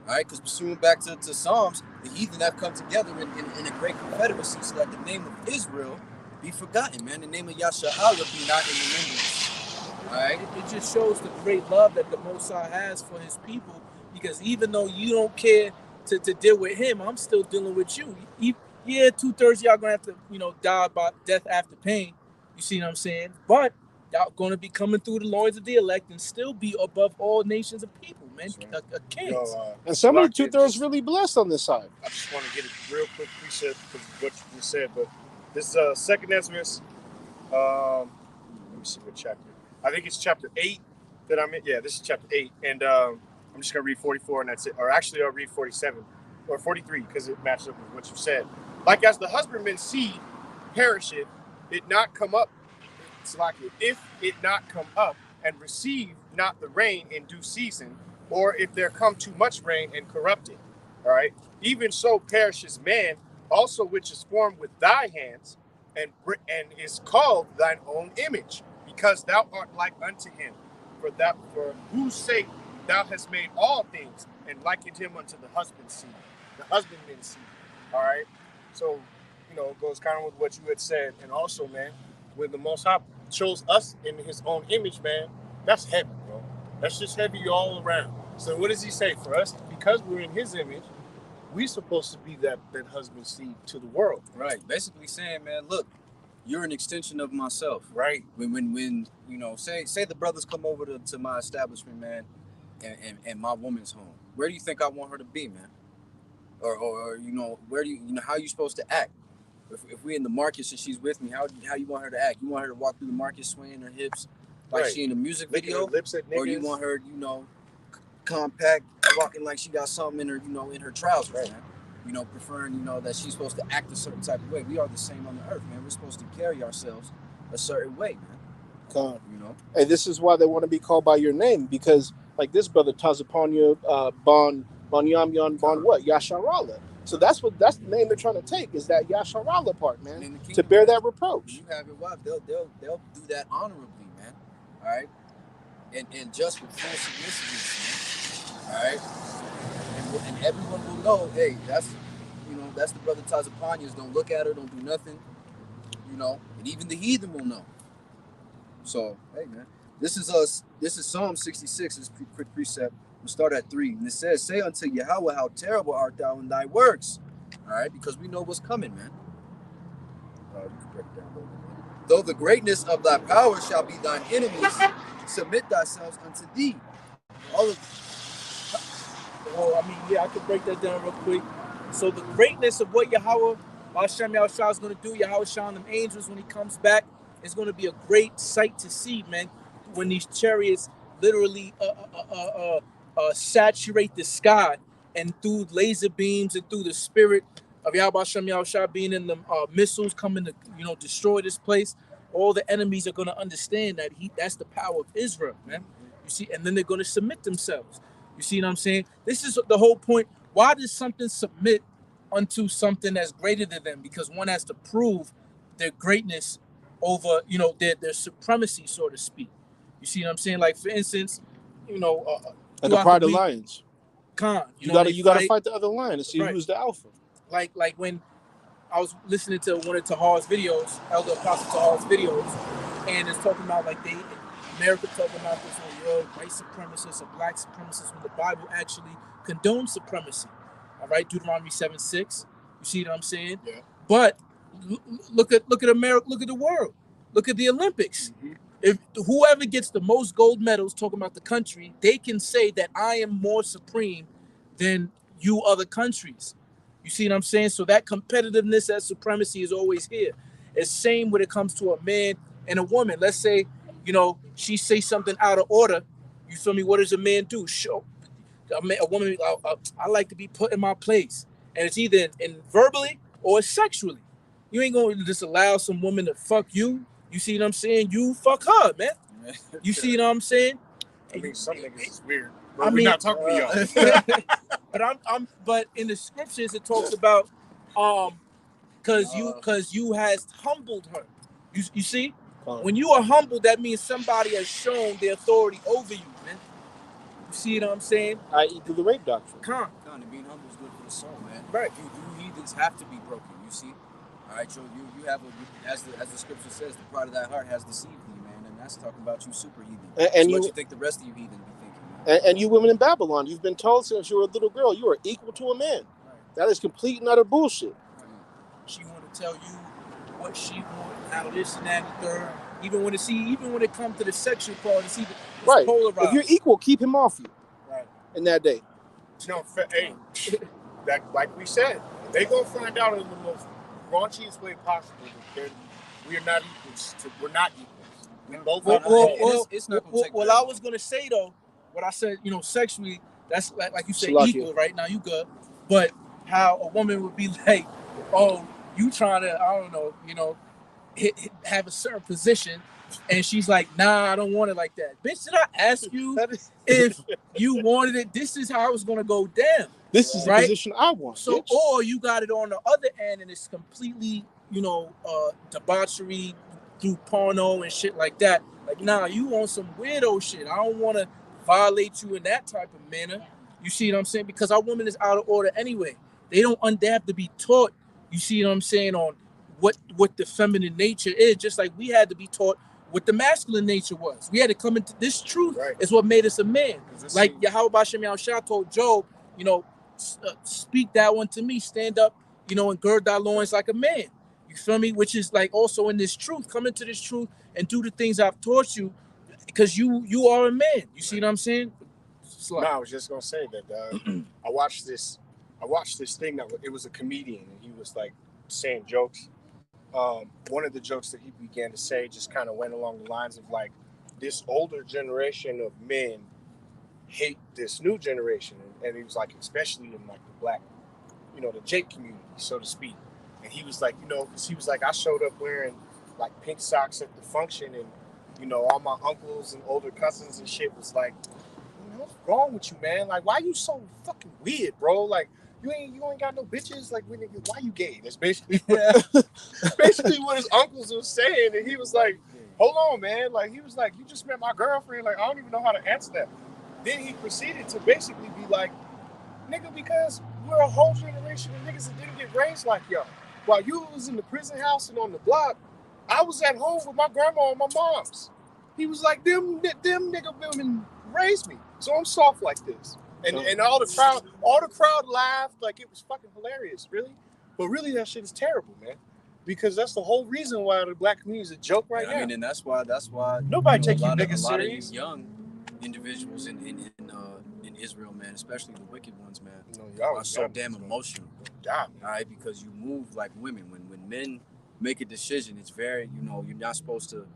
All right, because pursuing back to Psalms, the heathen have come together in a great confederacy so that the name of Israel be forgotten, man. The name of Yasha'Allah be not in remembrance. All right. It just shows the great love that the Most High has for his people, because even though you don't care to deal with him, I'm still dealing with you. Yeah, 2/3 y'all gonna have to, die by death after pain. You see what I'm saying? But y'all gonna be coming through the loins of the elect and still be above all nations of people, man. Right. A kings. And some of the 2/3 really blessed on this side. I just want to get a real quick precept because of what you just said, but this is second Ezra. Let me see what chapter. I think it's chapter 8 that I'm in. Yeah, this is chapter 8, and I'm just gonna read 44 and that's it. Or actually, I'll read 47 or 43 because it matches up with what you said. Like as the husbandman's seed perisheth, it not come up. It's like if it not come up and receive not the rain in due season, or if there come too much rain and corrupt it. All right. Even so perishes man, also which is formed with thy hands, and is called thine own image, because thou art like unto him. For whose sake thou hast made all things, and likened him unto the husbandman's seed. All right. So, it goes kind of with what you had said, and also, man, when the Most High chose us in his own image, man, that's heavy, bro. That's just heavy all around. So what does he say? For us, because we're in his image, we're supposed to be that husband seed to the world. Right. Basically saying, man, look, you're an extension of myself. Right. When you know, say the brothers come over to my establishment, man, and my woman's home. Where do you think I want her to be, man? Or you know, where do you know how you supposed to act? If we're in the market and she's with me, how you want her to act? You want her to walk through the market swaying her hips like Right. she in a music Licking video, her lips at niggas. or you want her, you know, compact, walking like she got something in her, you know, in her trousers, right. Man. You know, preferring, you know, that she's supposed to act a certain type of way. We are the same on the earth, man. We're supposed to carry ourselves a certain way, man. Come. You know, and this is why they want to be called by your name, because like this brother Tazapanya Bon Yamyan Bon what Yasharala. So that's the name they're trying to take, is that Yasharala part, man, to bear that reproach. You have your wife, they'll do that honorably, man. All right, and just with full submissiveness, man. All right, and everyone will know, hey, that's the brother Tazapanyas. Don't look at her, don't do nothing, you know, and even the heathen will know. So, hey, man, this is Psalm 66. This quick precept. We'll start at 3, and it says, "Say unto Yahweh, how terrible art thou in thy works." All right, because we know what's coming, man. You can break it down a little bit. "Though the greatness of thy power shall be thine enemies, submit thyself unto thee." All of Well, I mean, yeah, I could break that down real quick. So the greatness of what Yahweh Hashem Yahushua is going to do, Yahweh Shah and them angels when he comes back, is going to be a great sight to see, man. When these chariots literally saturate the sky, and through laser beams and through the spirit of Yahweh Hashem Yahushua being in the missiles coming to, you know, destroy this place, all the enemies are going to understand that that's the power of Israel, man. You see, and then they're going to submit themselves. You see what I'm saying? This is the whole point. Why does something submit unto something that's greater than them? Because one has to prove their greatness over, you know, their supremacy, so to speak. You see what I'm saying? Like, for instance, you know, Like the Pride of Lions. Khan, you gotta fight the other lion and see who's the alpha. Like when I was listening to one of Tahar's videos, Elder Apostle Tahar's videos, and it's talking about like America talking about this whole white supremacists or black supremacists, when the Bible actually condones supremacy. All right, Deuteronomy 7:6. You see what I'm saying? Yeah. But look at America, look at the world, look at the Olympics. Mm-hmm. If whoever gets the most gold medals, talking about the country, they can say that I am more supreme than you other countries. You see what I'm saying? So that competitiveness, that supremacy is always here. It's same when it comes to a man and a woman. Let's say, you know, she say something out of order. You feel me? What does a man do? Show a woman, I like to be put in my place. And it's either in verbally or sexually. You ain't going to just allow some woman to fuck you. You see what I'm saying? You fuck her, man. You see what I'm saying? I mean, some niggas is weird. But we're not talking to y'all. But in the scriptures it talks about because you has humbled her. You see? When you are humbled, that means somebody has shown their authority over you, man. You see what I'm saying? I.e. through the rape doctrine. Con, being humble is good for the soul, man. Right. You heathens have to be broken, you see? All right, so you have as the scripture says, the pride of thy heart has deceived thee, man, and that's talking about you super heathen. And so what you think the rest of you heathen be thinking, man? And you women in Babylon, you've been told since you were a little girl, you are equal to a man. Right. That is complete and utter bullshit. Right. She want to tell you what she want, how this and that and the third. Even when it comes to the sexual part, it's right. polarized. If you're equal, keep him off you. Right. In that day. No, hey, that like we said, they gonna find out in the most raunchiest way possible that we're not equals. We're not equals. We both. It's not gonna take. Well, I was gonna say though, what I said, you know, sexually, that's like you say, equal, right? Now you good, but how a woman would be like, oh, you trying to, I don't know, you know, have a certain position, and she's like, nah, I don't want it like that. Bitch, did I ask you if you wanted it? This is how it's gonna go down. This is the position I want. So, bitch. Or you got it on the other end, and it's completely, you know, debauchery through porno and shit like that. Like, nah, you want some weirdo shit. I don't want to violate you in that type of manner. You see what I'm saying? Because our woman is out of order anyway. They have to be taught. You see what I'm saying, on what the feminine nature is, just like we had to be taught what the masculine nature was. We had to come into this truth. Right. Is what made us a man. Like scene- Yahweh Shem Yahushua told Job, you know, speak that one to me, stand up, you know, and gird thy loins like a man. You feel me? Which is like also in this truth, come into this truth and do the things I've taught you, because you are a man. You see what I'm saying? No, I was just gonna say that I watched this thing that it was a comedian, and he was like saying jokes. One of the jokes that he began to say just kind of went along the lines of like, this older generation of men hate this new generation, and he was like, especially in like the black, you know, the Jake community, so to speak. And he was like, you know, because he was like, I showed up wearing like pink socks at the function, and you know, all my uncles and older cousins and shit was like, what's wrong with you, man? Like, why you so fucking weird, bro? Like, you ain't got no bitches. Like, why you gay? That's basically basically what his uncles were saying. And he was like, hold on, man. Like, he was like, you just met my girlfriend. Like, I don't even know how to answer that. Then he proceeded to basically be like, nigga, because we're a whole generation of niggas that didn't get raised like y'all. While you was in the prison house and on the block, I was at home with my grandma and my mom's. He was like, them nigga women raised me, so I'm soft like this. And all the crowd laughed like it was fucking hilarious, really. But really, that shit is terrible, man. Because that's the whole reason why the black community is a joke right now. I mean, and that's why nobody take you A niggas lot serious. of you young individuals in Israel, man, especially the wicked ones, man, are so damn emotional. All right, because you move like women. When men make a decision, it's very, you know, you're not supposed to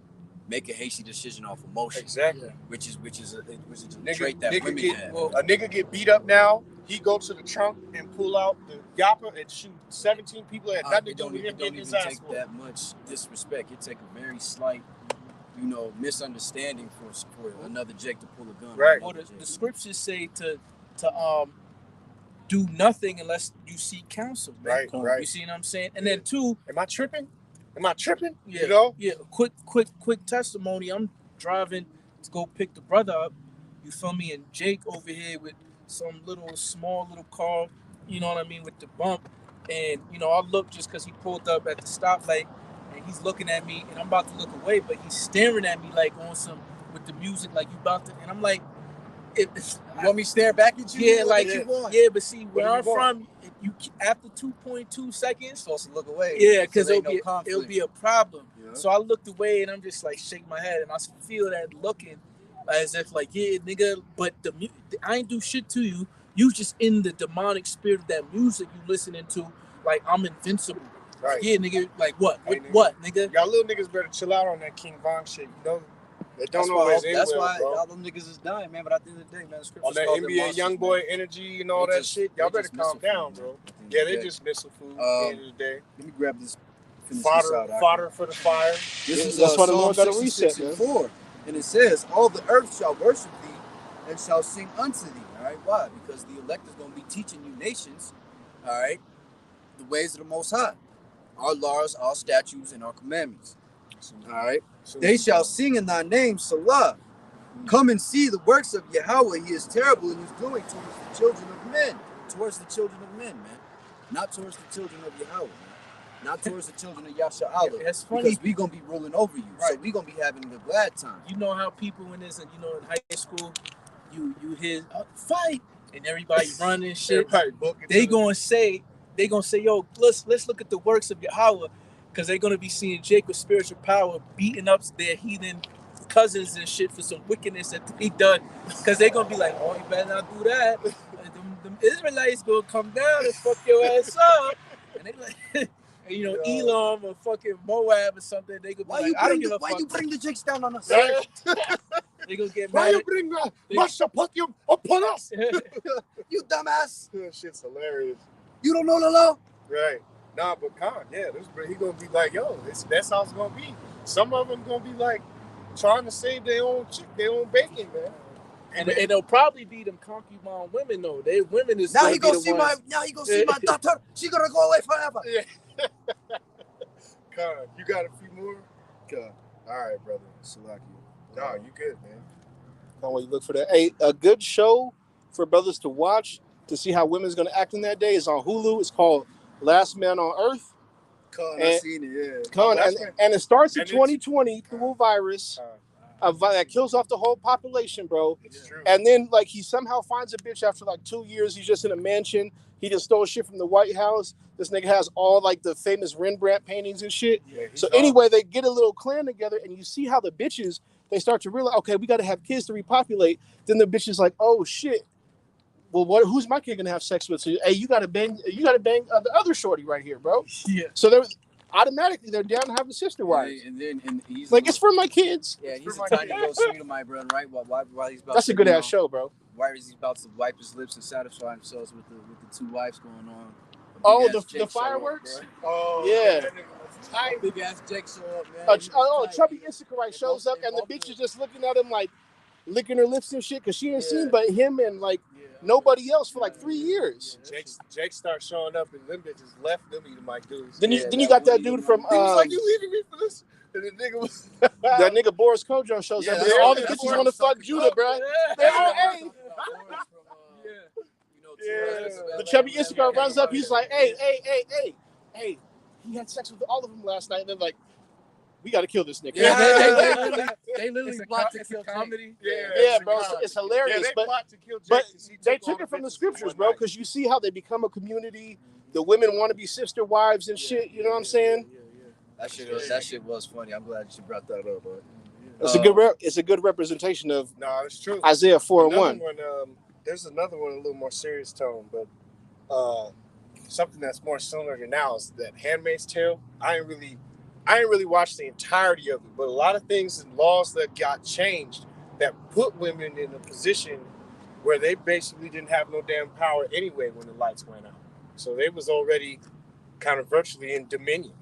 make a hasty decision off emotion. Exactly. Which is a trait that women have. A nigga get beat up now, he go to the trunk and pull out the yapper and shoot 17 people that had nothing to do with him getting his ass take that much disrespect. It take a very slight, you know, misunderstanding for another Jake to pull a gun. Right. Or the scriptures say to do nothing unless you seek counsel. Man. Right. You see what I'm saying? And then two, am I tripping? Yeah, you know? Yeah. Quick testimony. I'm driving to go pick the brother up. You feel me? And Jake over here with some small little car. You know what I mean, with the bump. And you know, I look just because he pulled up at the stoplight, and he's looking at me, and I'm about to look away, but he's staring at me like on some with the music, like you about to. And I'm like, you want me to stare back at you? Yeah, like yeah, but see where I'm from, you after 2.2 seconds, supposed to look away. Yeah, because it'll be a problem. Yeah. So I looked away and I'm just like shaking my head, and I feel that looking as if like, yeah, nigga, but I ain't do shit to you. You just in the demonic spirit of that music you listening to, like I'm invincible. Right. Yeah, nigga, like what? Hey, what, nigga? Y'all little niggas better chill out on that King Von shit, you know? That's why all them niggas is dying, man. But at the end of the day, man, the scriptures all that NBA young boy energy and all that shit, y'all better calm down, bro. Yeah, they just missile food at the end of the day. Let me grab this. Fodder for the fire. That's why the Lord got a reset, man. 4, and it says, all the earth shall worship thee and shall sing unto thee. All right, why? Because the elect is going to be teaching you nations, all right, the ways of the Most High, our laws, our statutes, and our commandments. All right. They shall sing in thy name, Salah. Come and see the works of Yahweh. He is terrible in his doing towards the children of men. Towards the children of men, man. Not towards the children of Yahweh, man. Not towards the children of Yasha Allah. That's funny. Because we going to be ruling over you. Right. So we going to be having a glad time. You know how people, when there's, in high school, you hear, fight, and everybody running and shit. They gonna say, yo, let's look at the works of Yahweh, because they're gonna be seeing Jake with spiritual power beating up their heathen cousins and shit for some wickedness that he done. Because they're gonna be like, oh, you better not do that. Them Israelites gonna come down and fuck your ass up. And they like, Elam or fucking Moab or something. They could be like, I don't give a fuck. Why you bring the Jakes down on us? They gonna get mad. Why you bring the Mashapatium upon us? You dumbass. That shit's hilarious. You don't know the law? Right. Nah, but Khan, he gonna be like, yo, that's how it's gonna be. Some of them gonna be like trying to save their own bacon, man. And it'll probably be them concubine women though. They women is now he gonna see my daughter. She gonna go away forever. Yeah. Khan, you got a few more? God. All right, brother. Salaki. No, you good, man. Can't wait to look for that. Hey, a good show for brothers to watch to see how women's gonna act in that day is on Hulu. It's called Last Man on Earth. Con, I seen it, yeah. Con, and it starts in And 2020 through a virus that kills off the whole population, bro. It's true. And then, like, he somehow finds a bitch after, like, 2 years. He's just in a mansion. He just stole shit from the White House. This nigga has all, like, the famous Rembrandt paintings and shit. Yeah, so anyway, they get a little clan together, and you see how the bitches, they start to realize, okay, we got to have kids to repopulate. Then the bitch is like, oh, shit. Well, who's my kid gonna have sex with? So, hey, you gotta bang the other shorty right here, bro. Yeah. So they're down to have a sister wife. And he's like, it's for my kids. Yeah, he's a tiny little sweet of my brother, right? While he's about That's a good ass show, bro. While he's about to wipe his lips and satisfy himself with the two wives going on. Oh, the fireworks. Up, oh yeah. Big ass Jake show up, man. Chubby Issacharite shows up, and the bitch is just looking at him like licking her lips and shit, because she ain't seen but him and like nobody else for like 3 years. Jake starts showing up, and them bitches left them Edomite dudes. Then you got that dude from. He was like, "You leaving me for this?" And the nigga was that nigga Boris Kojo shows up. And all the bitches want to fuck Judah, bro. They all The Chubby Issachar runs up. He's like, hey. He had sex with all of them last night. And they're like, we got to kill this nigga. Yeah, they literally plot to kill comedy. Yeah, bro. It's hilarious. Yeah, they plot to kill Jake, but they took it from the scriptures, bro, because you see how they become a community. The women want to be sister wives and shit. You know what I'm saying? That shit was funny. I'm glad you brought that up, bro. It's a good representation of it's true. Isaiah 4:1. There's another one, a little more serious tone, but something that's more similar to now is that Handmaid's Tale. I ain't really watched the entirety of it, but a lot of things and laws that got changed that put women in a position where they basically didn't have no damn power anyway when the lights went out. So they was already kind of virtually in dominion.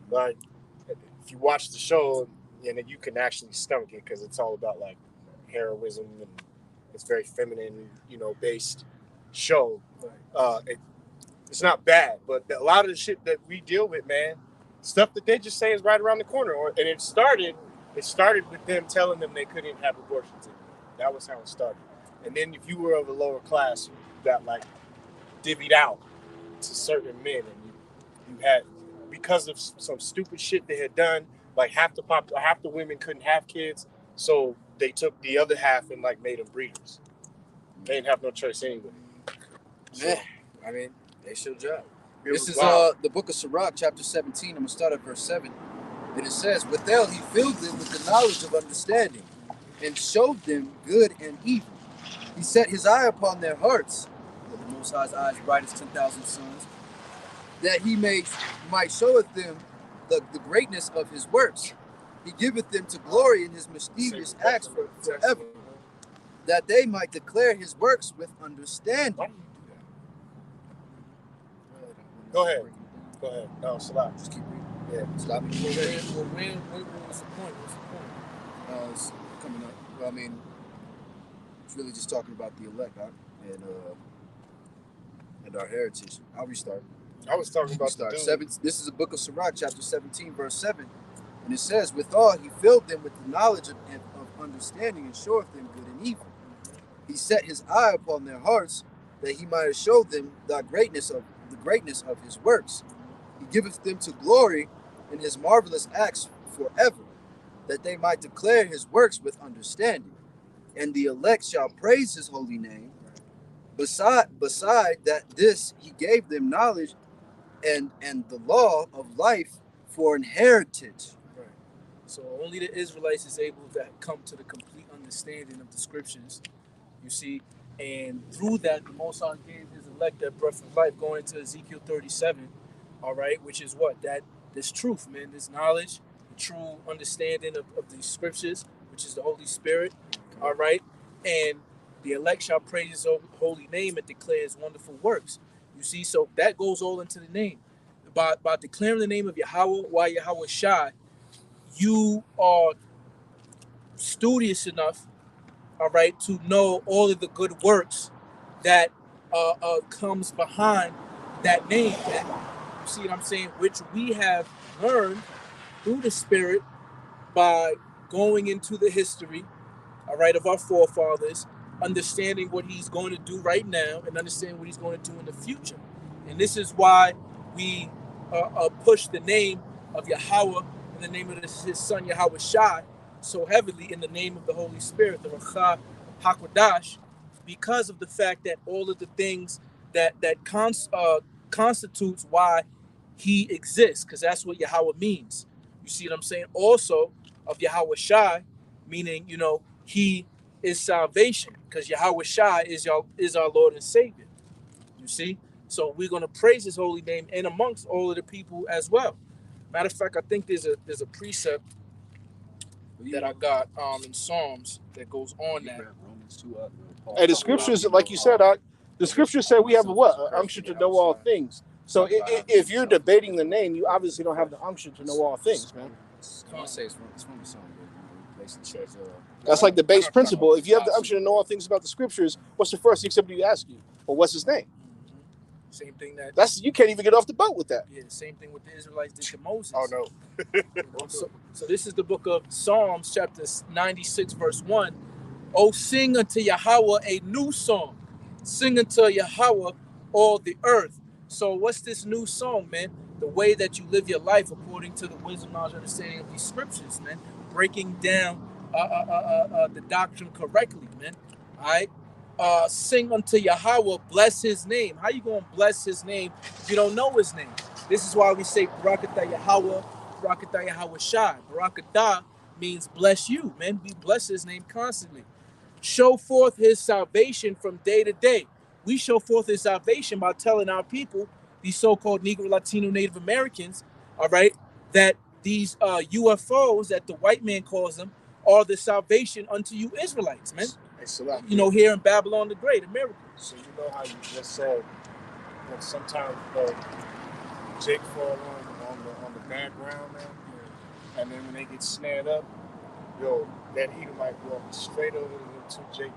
Like, if you watch the show, and then you can actually stomach it because it's all about like heroism and it's very feminine, based show. It's not bad, but a lot of the shit that we deal with, man, stuff that they just say is right around the corner. And it started with them telling them they couldn't have abortions anymore. That was how it started. And then if you were of a lower class, you got like divvied out to certain men, and you had, because of some stupid shit they had done, like half the women couldn't have kids, so they took the other half and like made them breeders. They didn't have no choice anyway. Yeah, I mean, they should job. This is the book of Sirach, chapter 17. I'm going to start at verse 7. And it says, "Withal he filled them with the knowledge of understanding, and showed them good and evil. He set his eye upon their hearts, but the Most High's eyes bright as 10,000 suns, that he might showeth them the greatness of his works. He giveth them to glory in his mysterious acts forever, that they might declare his works with understanding." Go ahead. No, stop. Just keep reading. Yeah, stop. When was the point? It's coming up. Well, I mean, it's really just talking about the elect, and our heritage. I'll restart. I was talking about the dude. This is the book of Sirach, chapter 17, verse 7. And it says, "Withal he filled them with the knowledge of understanding, and showeth them good and evil. He set his eye upon their hearts, that he might show them the greatness of his works. He giveth them to glory in his marvelous acts forever, that they might declare his works with understanding. And the elect shall praise his holy name. Beside that this, he gave them knowledge and the law of life for an heritage." Right. So only the Israelites is able to come to the complete understanding of the scriptures, you see. And through that, the Most High gave his elect that breath of life, going into Ezekiel 37, all right, which is what? This truth, man, this knowledge, the true understanding of the scriptures, which is the Holy Spirit, all right? And the elect shall praise his holy name and declare his wonderful works. You see, so that goes all into the name. By declaring the name of Yahweh, while Yahweh Shai, you are studious enough, all right, to know all of the good works that comes behind that name. And you see what I'm saying? Which we have learned through the Spirit by going into the history, all right, of our forefathers, understanding what he's going to do right now and understanding what he's going to do in the future. And this is why we push the name of Yahweh in the name of his son Yahweh Shai so heavily in the name of the Holy Spirit, the Racha HaKodash, because of the fact that all of the things that constitutes why he exists, because that's what Yahweh means. You see what I'm saying? Also of Yahweh Shai, meaning, you know, he is salvation, because Yahweh Shai is our Lord and Savior. You see? So we're gonna praise his holy name and amongst all of the people as well. Matter of fact, I think there's a precept that I got in Psalms that goes on that. And the scriptures, like you said, the scriptures say we have a what? An unction to know all things. So if you're debating the name, you obviously don't have the unction to know all things, man. I want to say it's from the song. Basically says, that's like the base principle. If you have the unction to know all things about the scriptures, what's the first thing somebody ask you? Well, what's his name? Same thing you can't even get off the boat with that. Yeah, same thing with the Israelites did to Moses. Oh no. So this is the book of Psalms, chapter 96, verse 1. Oh, sing unto Yahweh a new song. Sing unto Yahweh all the earth. So what's this new song, man? The way that you live your life according to the wisdom, knowledge, understanding of these scriptures, man. Breaking down the doctrine correctly, man. All right? Sing unto Yahweh, bless his name. How you going to bless his name if you don't know his name? This is why we say Barakatah Yahweh, Barakatah Yahweh Shai. Barakatah means bless you, man. We bless his name constantly. Show forth his salvation from day to day. We show forth his salvation by telling our people, these so-called Negro, Latino, Native Americans, all right, that these UFOs that the white man calls them are the salvation unto you Israelites, man. You know, here in Babylon the Great, America. So you know how you just said that sometimes Jake fall on the background, man, and then when they get snared up, yo, that Edomite walked straight over to them two Jake.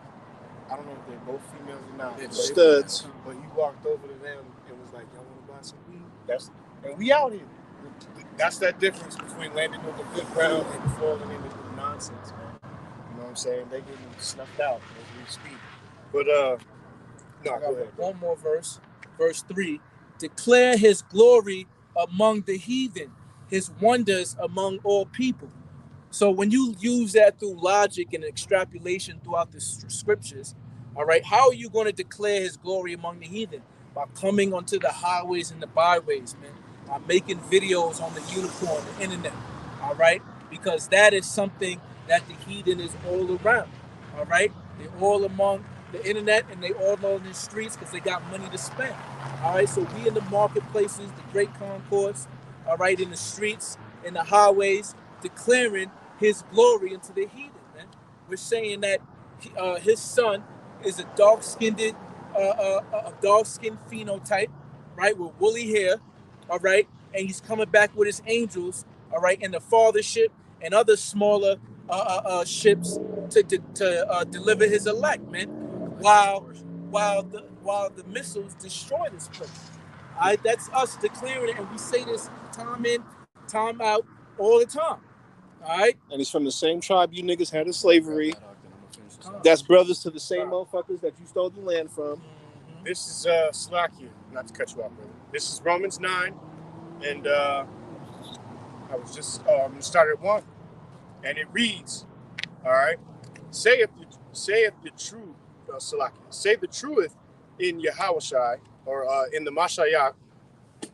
I don't know if they're both females or not. Studs. But he walked over to them and was like, "Y'all want to buy some weed?" And we out here. That's that difference between landing on the good ground and falling into nonsense, man. You know what I'm saying? They getting snuffed out as we speak. But no, go ahead. One more verse, verse 3. Declare his glory among the heathen, his wonders among all people. So when you use that through logic and extrapolation throughout the scriptures, all right, how are you going to declare his glory among the heathen? By coming onto the highways and the byways, man. By making videos on the unicorn, the internet, all right? Because that is something that the heathen is all around, all right? They're all among the internet and they all on the streets because they got money to spend, all right? So we in the marketplaces, the great concourse, all right, in the streets, in the highways, declaring his glory into the heathen, man. We're saying that his son is a dark-skinned phenotype, right, with woolly hair, all right, and he's coming back with his angels, all right, and the father ship and other smaller ships to deliver his elect, man, while the missiles destroy this place. All right, that's us declaring it, and we say this time in, time out, all the time. All right, and he's from the same tribe you niggas had in slavery. That's brothers to the same motherfuckers that you stole the land from. This is Slovakia, not to cut you off, brother. This is Romans 9, and I was just start at 1, and it reads, all right, saith the truth, Slovakia, say the truth in Yahushai, or in the Mashiach,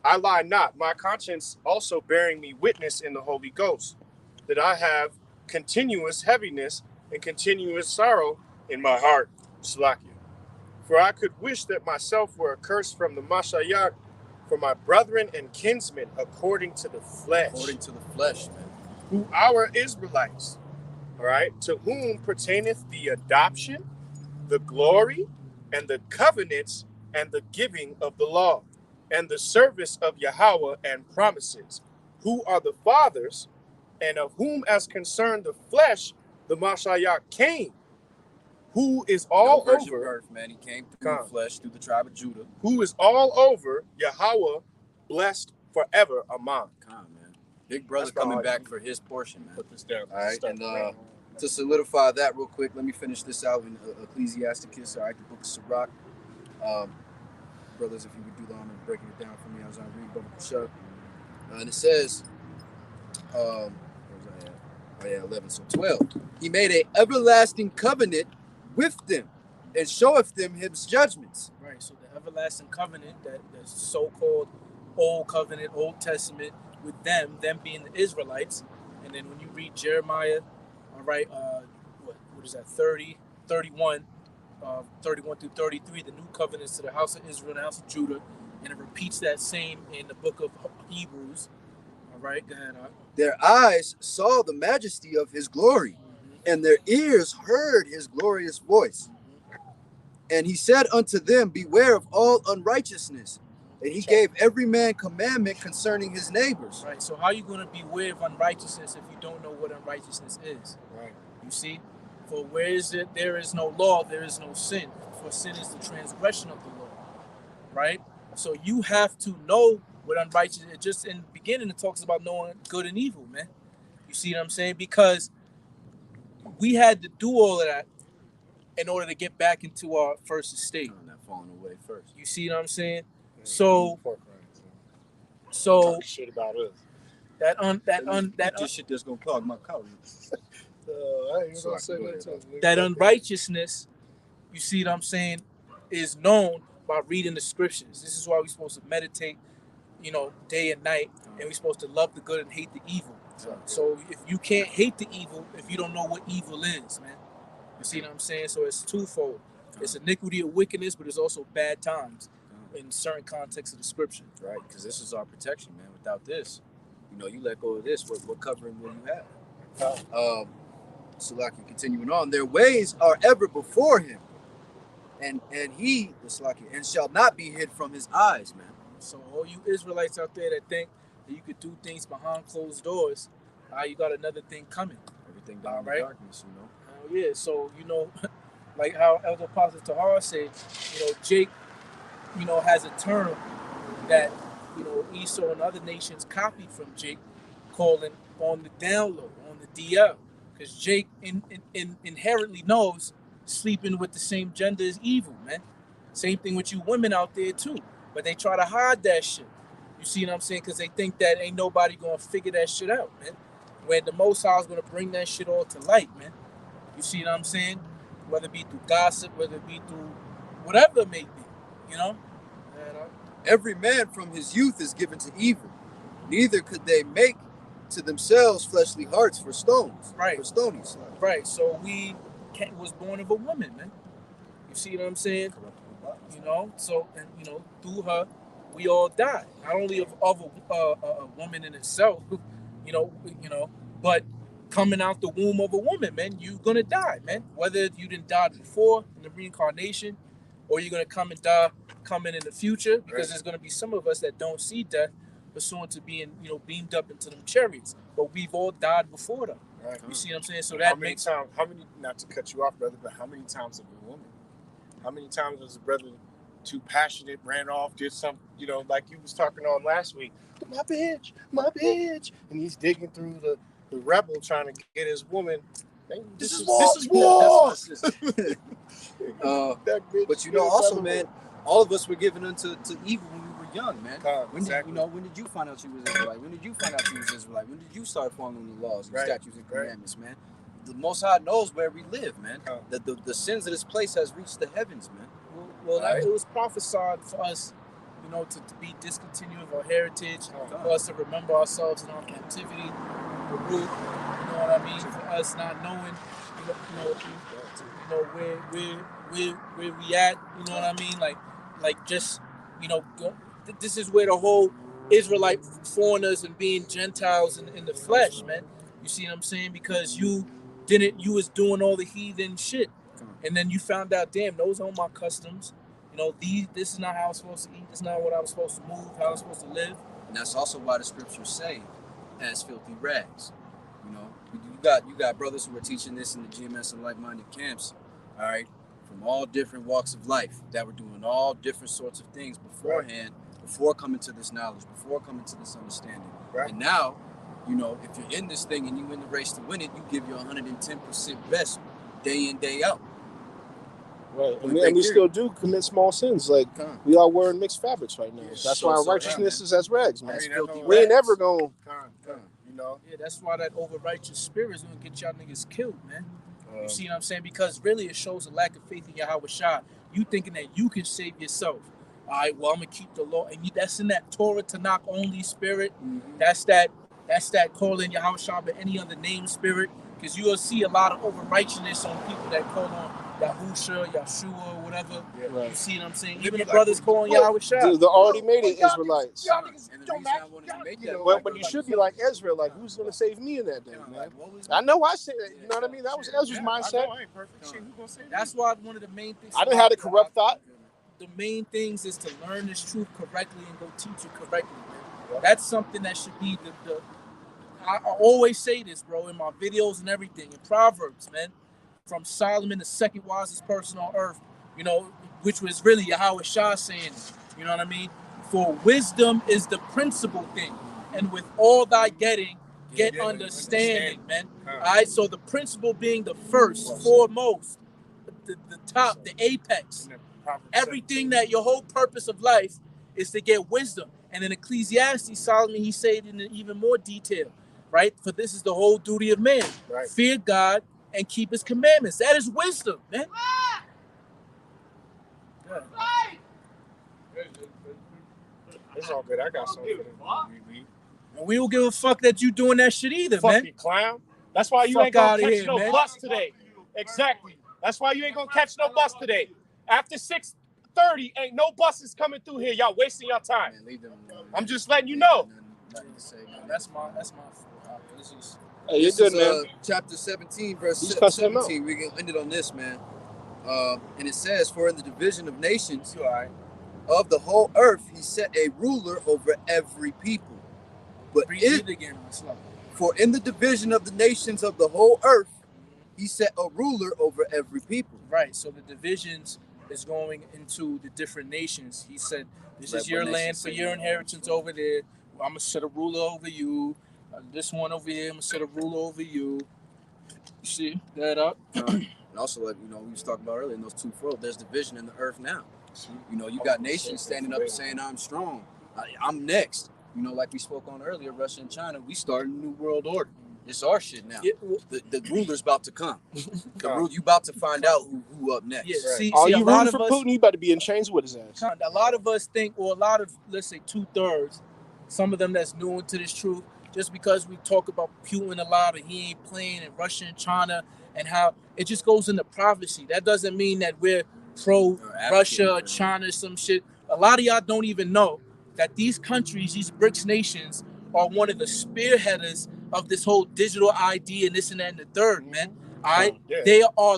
I lie not, my conscience also bearing me witness in the Holy Ghost, that I have continuous heaviness and continuous sorrow in my heart, Slovakia. For I could wish that myself were accursed from the Mashiach, for my brethren and kinsmen according to the flesh. According to the flesh, man. Who are Israelites, all right, to whom pertaineth the adoption, the glory, and the covenants, and the giving of the law, and the service of Yahweh and promises, who are the fathers, and of whom as concerned the flesh, the Mashiach came, who is all over birth, man. He came through the flesh, through the tribe of Judah. Who is all over Yahweh, blessed forever. Amen. Man. Big brother coming back for his portion, man. Put this down. All right, and to solidify that real quick, let me finish this out in Ecclesiasticus, all right, the book of Sirach. Brothers, if you would do the honor of breaking it down for me as I read, Brother Bashar. And it says, where was I at? Oh yeah, 11. So 12. He made an everlasting covenant with them and showeth them his judgments. Right. So the everlasting covenant, that the so-called Old Covenant, Old Testament, with them being the Israelites, and then when you read Jeremiah, all right, what is that? 30, 31, 31 through 33, the new covenants to the house of Israel and the house of Judah, and it repeats that same in the book of Hebrews. All right, go ahead. Their eyes saw the majesty of his glory, and their ears heard his glorious voice. And he said unto them, beware of all unrighteousness. And he gave every man commandment concerning his neighbors. Right. So how are you going to beware of unrighteousness if you don't know what unrighteousness is? Right. You see? For where is it? There is no law, there is no sin. For sin is the transgression of the law. Right? So you have to know what unrighteousness is. Just in the beginning, it talks about knowing good and evil, man. You see what I'm saying? Because we had to do all of that in order to get back into our first estate. Not falling away first. You see what I'm saying? Yeah, So talk shit about us. This shit that's gonna clog my collar. I ain't gonna say that. That unrighteousness, you see what I'm saying, is known by reading the scriptures. This is why we're supposed to meditate, day and night, and we're supposed to love the good and hate the evil. So if you can't hate the evil, if you don't know what evil is, man, you see what I'm saying? So it's twofold. It's iniquity of wickedness, but it's also bad times in certain contexts of the scripture. Right, because this is our protection, man. Without this, you let go of this, what covering will you have? So like continuing on, their ways are ever before him, and he, and shall not be hid from his eyes, man. So all you Israelites out there that think that you could do things behind closed doors, you got another thing coming. Everything down in the darkness, Oh yeah, so like how Elder Apostle Tahar said, Jake, has a term that Esau and other nations copied from Jake, calling on the down low, on the DL, because Jake inherently knows sleeping with the same gender is evil, man. Same thing with you women out there too, but they try to hide that shit. You see what I'm saying? Because they think that ain't nobody gonna figure that shit out, man. When the Most High is gonna bring that shit all to light, man. You see what I'm saying? Whether it be through gossip, whether it be through whatever it may be, And, every man from his youth is given to evil. Neither could they make to themselves fleshly hearts for stones. Right. For stonies. Right. So we was born of a woman, man. You see what I'm saying? So through her, we all died. Not only of a woman in itself, but coming out the womb of a woman, man, you're gonna die, man. Whether you didn't die before in the reincarnation, or you're gonna come and die coming in the future, because there's gonna be some of us that don't see death, pursuant to being, beamed up into them chariots. But we've all died before them. Right. You see what I'm saying? So how many times? Not to cut you off, brother, but how many times have a woman? How many times was a brother too passionate, ran off, did something, like you was talking on last week? My bitch, and he's digging through the rebel trying to get his woman. This is war. But also, man, all of us were given unto evil when we were young, man. When did you find out you was Israelite? When did you find out you was Israelite? When did you start following the laws and statutes and commandments, man? The Most High knows where we live, man. The sins of this place has reached the heavens, man. It was prophesied for us, to be discontinued of our heritage, for us to remember ourselves in our captivity, the root, you know what I mean? For us not knowing, where we at, you know what I mean? Like just, this is where the whole Israelite foreigners and being Gentiles in the flesh, man. You see what I'm saying? Because you was doing all the heathen shit. And then you found out, damn, those aren't my customs. This is not how I'm supposed to eat. This is not what I'm supposed to move, how I'm supposed to live. And that's also why the scriptures say, as filthy rags. You got brothers who are teaching this in the GMS and like-minded camps, all right, from all different walks of life that were doing all different sorts of things beforehand, before coming to this knowledge, before coming to this understanding. Right. And now, if you're in this thing and you in the race to win it, you give your 110% best day in, day out. Right, and we still do commit small sins. Like we are wearing mixed fabrics right now. That's why our righteousness is as rags, man. We ain't ever gonna. You know. Yeah, that's why that over righteous spirit is gonna get y'all niggas killed, man. You see what I'm saying? Because really, it shows a lack of faith in Yahweh Shah. You thinking that you can save yourself. All right, well, I'm gonna keep the law, and that's in that Torah Tanakh only spirit. Mm-hmm. That's that calling Yahweh Shah by any other name spirit. Because you will see a lot of over righteousness on people that call on Yahusha, Yahshua, or whatever. Yeah. Right. You see what I'm saying? Even the brothers calling Yahweh Shah. The already made it Israelites. Y'all niggas don't make that. But you should be like Ezra, like who's gonna save me in that day, man? I know I said, you know what I mean? That was Ezra's mindset. I ain't perfect. Shit, who gonna save me? That's why one of the main things. I didn't have a corrupt thought. The main things is to learn this truth correctly and go teach it correctly, man. That's something that should be the I always say this, bro, in my videos and everything. In Proverbs, man, from Solomon, the second wisest person on earth, you know, which was really Yahweh Shah saying, you know what I mean? For wisdom is the principal thing, and with all thy getting, get understanding, man. All right, so the principle being the first, foremost, the top, the apex, everything that your whole purpose of life is to get wisdom. And in Ecclesiastes, Solomon, he said in even more detail, right? For this is the whole duty of man. Right. Fear God and keep his commandments. That is wisdom, man. Right. It's all good. I got something for them. And we don't give a fuck that you doing that shit either, man. Fuck you, clown. That's why you ain't gonna catch no bus today. Exactly. That's why you ain't gonna catch no bus today. After 6:30, ain't no buses coming through here. Y'all wasting your time. Man, leave them alone, I'm just letting you know. That's my Hey, you're good, man. Chapter 17, verse 17. We can end it on this, man. And it says, for in the division of nations of the whole earth, he set a ruler over every people. But for in the division of the nations of the whole earth, he set a ruler over every people. Right. So the divisions is going into the different nations. He said, this is your land for your inheritance over there. I'm going to set a ruler over you. This one over here, I'm going to set a ruler over you. You see that up? And also, like, you know, we was talking about earlier in those two worlds, there's division in the earth now. You know, you got nations standing up and saying, I'm strong. I'm next. You know, like we spoke on earlier, Russia and China, we started a new world order. It's our shit now. Yeah. The ruler's about to come. You about to find out who up next. Yeah, see, Are you rooting for Putin? He better be in chains with his ass. A lot of us think, or a lot of, let's say 2/3, some of them that's new into this truth, just because we talk about Putin a lot, and he ain't playing in Russia and China, and how it just goes into prophecy. That doesn't mean that we're pro Russia or China or some shit. A lot of y'all don't even know that these countries, these BRICS nations, are one of the spearheaders of this whole digital ID and this and that and the third, man. All right, they are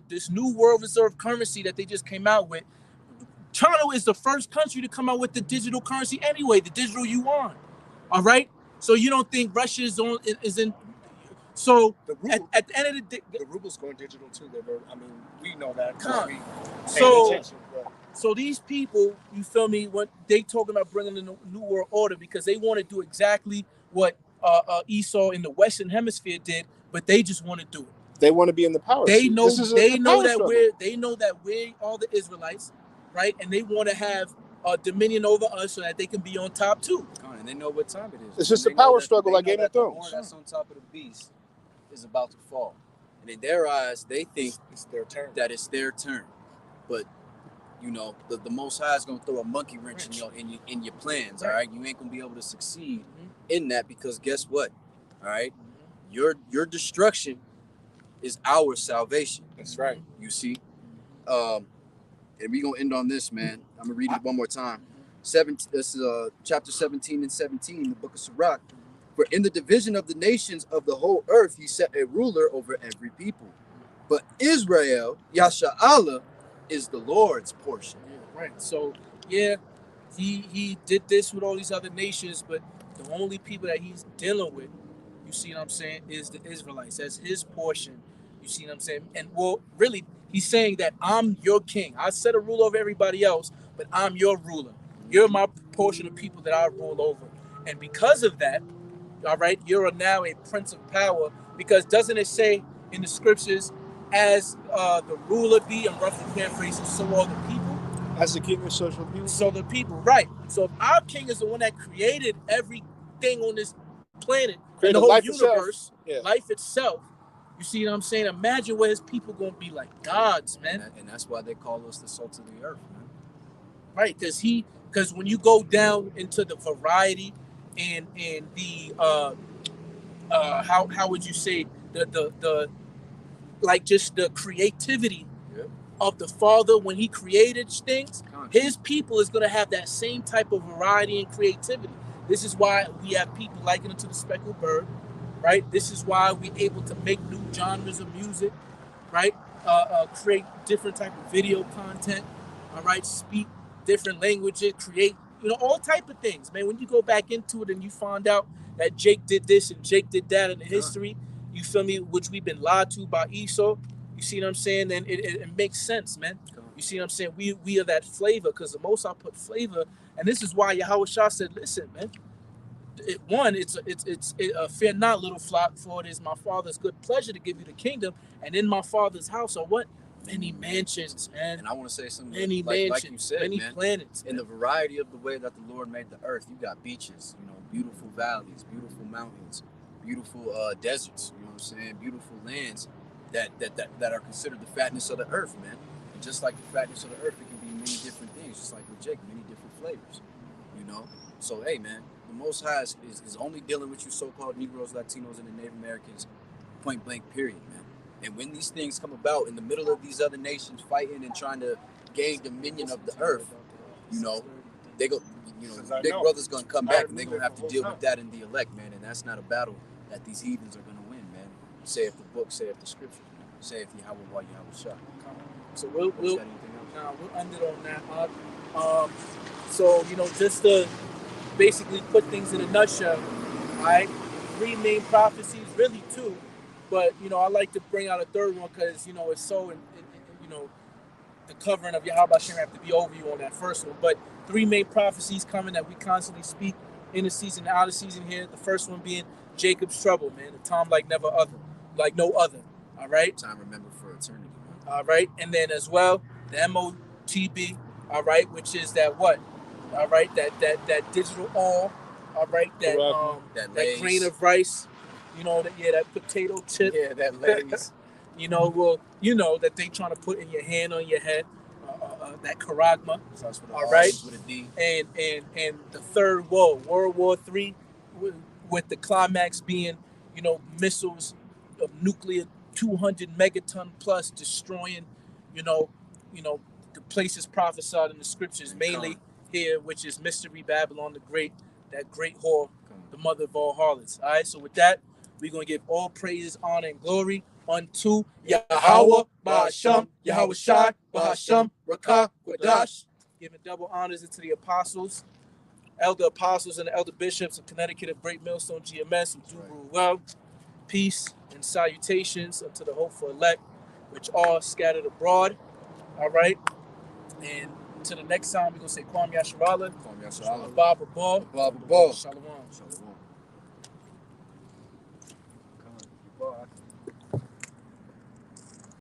this new world reserve currency that they just came out with. China is the first country to come out with the digital currency anyway, the digital yuan. All right, so you don't think Russia is in? So at the end of the day, the ruble's going digital too. I mean, we know that. So these people, you feel me? What they talking about bringing the new world order because they want to do exactly what Esau in the Western Hemisphere did, but they just want to do it. They want to be in the power. They know that we're all the Israelites, right? And they want to have dominion over us so that they can be on top too. And they know what time it is. It's just a power struggle like Game of Thrones. The that's on top of the beast is about to fall, and in their eyes, they think it's their turn. That it's their turn, but. You know, the Most High is gonna throw a monkey wrench in your plans. All right, you ain't gonna be able to succeed in that because guess what? All right, your destruction is our salvation. That's right. You see, and we gonna end on this, man. I'm gonna read it one more time. This is chapter 17 and 17 in the book of Sirach. For in the division of the nations of the whole earth, he set a ruler over every people. But Israel, Yasha Allah, is the Lord's portion. Yeah, right. So he did this with all these other nations, but the only people that he's dealing with, you see what I'm saying, is the Israelites. That's his portion. You see what I'm saying? And well, really, he's saying that I'm your king. I set a rule over everybody else, but I'm your ruler. You're my portion of people that I rule over. And because of that, all right, you're now a prince of power, because doesn't it say in the scriptures, as the ruler be, I'm roughly paraphrasing, so all the people. As the king of social people. So the people, right. So if our king is the one that created everything on this planet, and the whole universe, life itself, you see what I'm saying? Imagine what his people going to be like gods, man. And that's why they call us the salt of the earth, man. Right, because when you go down into the variety and the how would you say the like just the creativity of the Father when he created things, his people is going to have that same type of variety and creativity. This is why we have people likened to the speckled bird, right? This is why we're able to make new genres of music, right? Create different type of video content, all right? Speak different languages, create, all type of things, man. When you go back into it and you find out that Jake did this and Jake did that in the history, you feel me, which we've been lied to by Esau, you see what I'm saying? And it makes sense, man. You see what I'm saying? We are that flavor because the Most High put flavor, and this is why Yahweh Shah said, listen, man, it's a fear not, little flock, for it is my Father's good pleasure to give you the kingdom, and in my Father's house are what? Many mansions, man. And I want to say something like you said, many man, planets. In the variety of the way that the Lord made the earth, you got beaches, beautiful valleys, beautiful mountains, beautiful deserts, you know what I'm saying? Beautiful lands that are considered the fatness of the earth, man. And just like the fatness of the earth, it can be many different things, just like with Jake, many different flavors, So, hey, man, the Most High is only dealing with you so-called Negroes, Latinos, and the Native Americans, point blank, period, man. And when these things come about in the middle of these other nations fighting and trying to gain dominion of the earth, they go, big brother's gonna come back and they're gonna have to deal with that in the elect, man. And that's not a battle that these heathens are gonna win, man. Saith the book, saith the scriptures, man. Saith Yahweh Yahweh Shah. So we'll end it on that. So just to basically put things in a nutshell, all right? 3 main prophecies, really 2, but I like to bring out a third one because it's so, the covering of Yahweh shouldn't have to be over you on that first one. But 3 main prophecies coming that we constantly speak in the season, out of season here. The first one being Jacob's trouble, man, a time like no other. All right. Time remembered for eternity. Man. All right, and then as well the MOTB. All right, which is that what? All right, that digital all. All right, that grain of rice. That potato chip. Yeah, that Lay's. That they trying to put in your hand on your head. That charagma. All right, with a D. And the third World War III, with the climax being, missiles of nuclear 200 megaton plus destroying, the places prophesied in the scriptures, mainly here, which is Mystery Babylon the Great, that great whore, the mother of all harlots. All right, so with that, we're going to give all praises, honor, and glory unto Yahweh, Bahasham, Yahweh Shai, Bahasham, Rakah, Quadash, giving double honors into the apostles, elder apostles and the elder bishops of Connecticut of Great Millstone GMS, who do rule well. Peace and salutations unto the hopeful elect, which are scattered abroad. All right. And until the next time, we're going to say Kwam Yasharala. Kwam Yasharala. Baba Ball. Baba Ball. Shalom.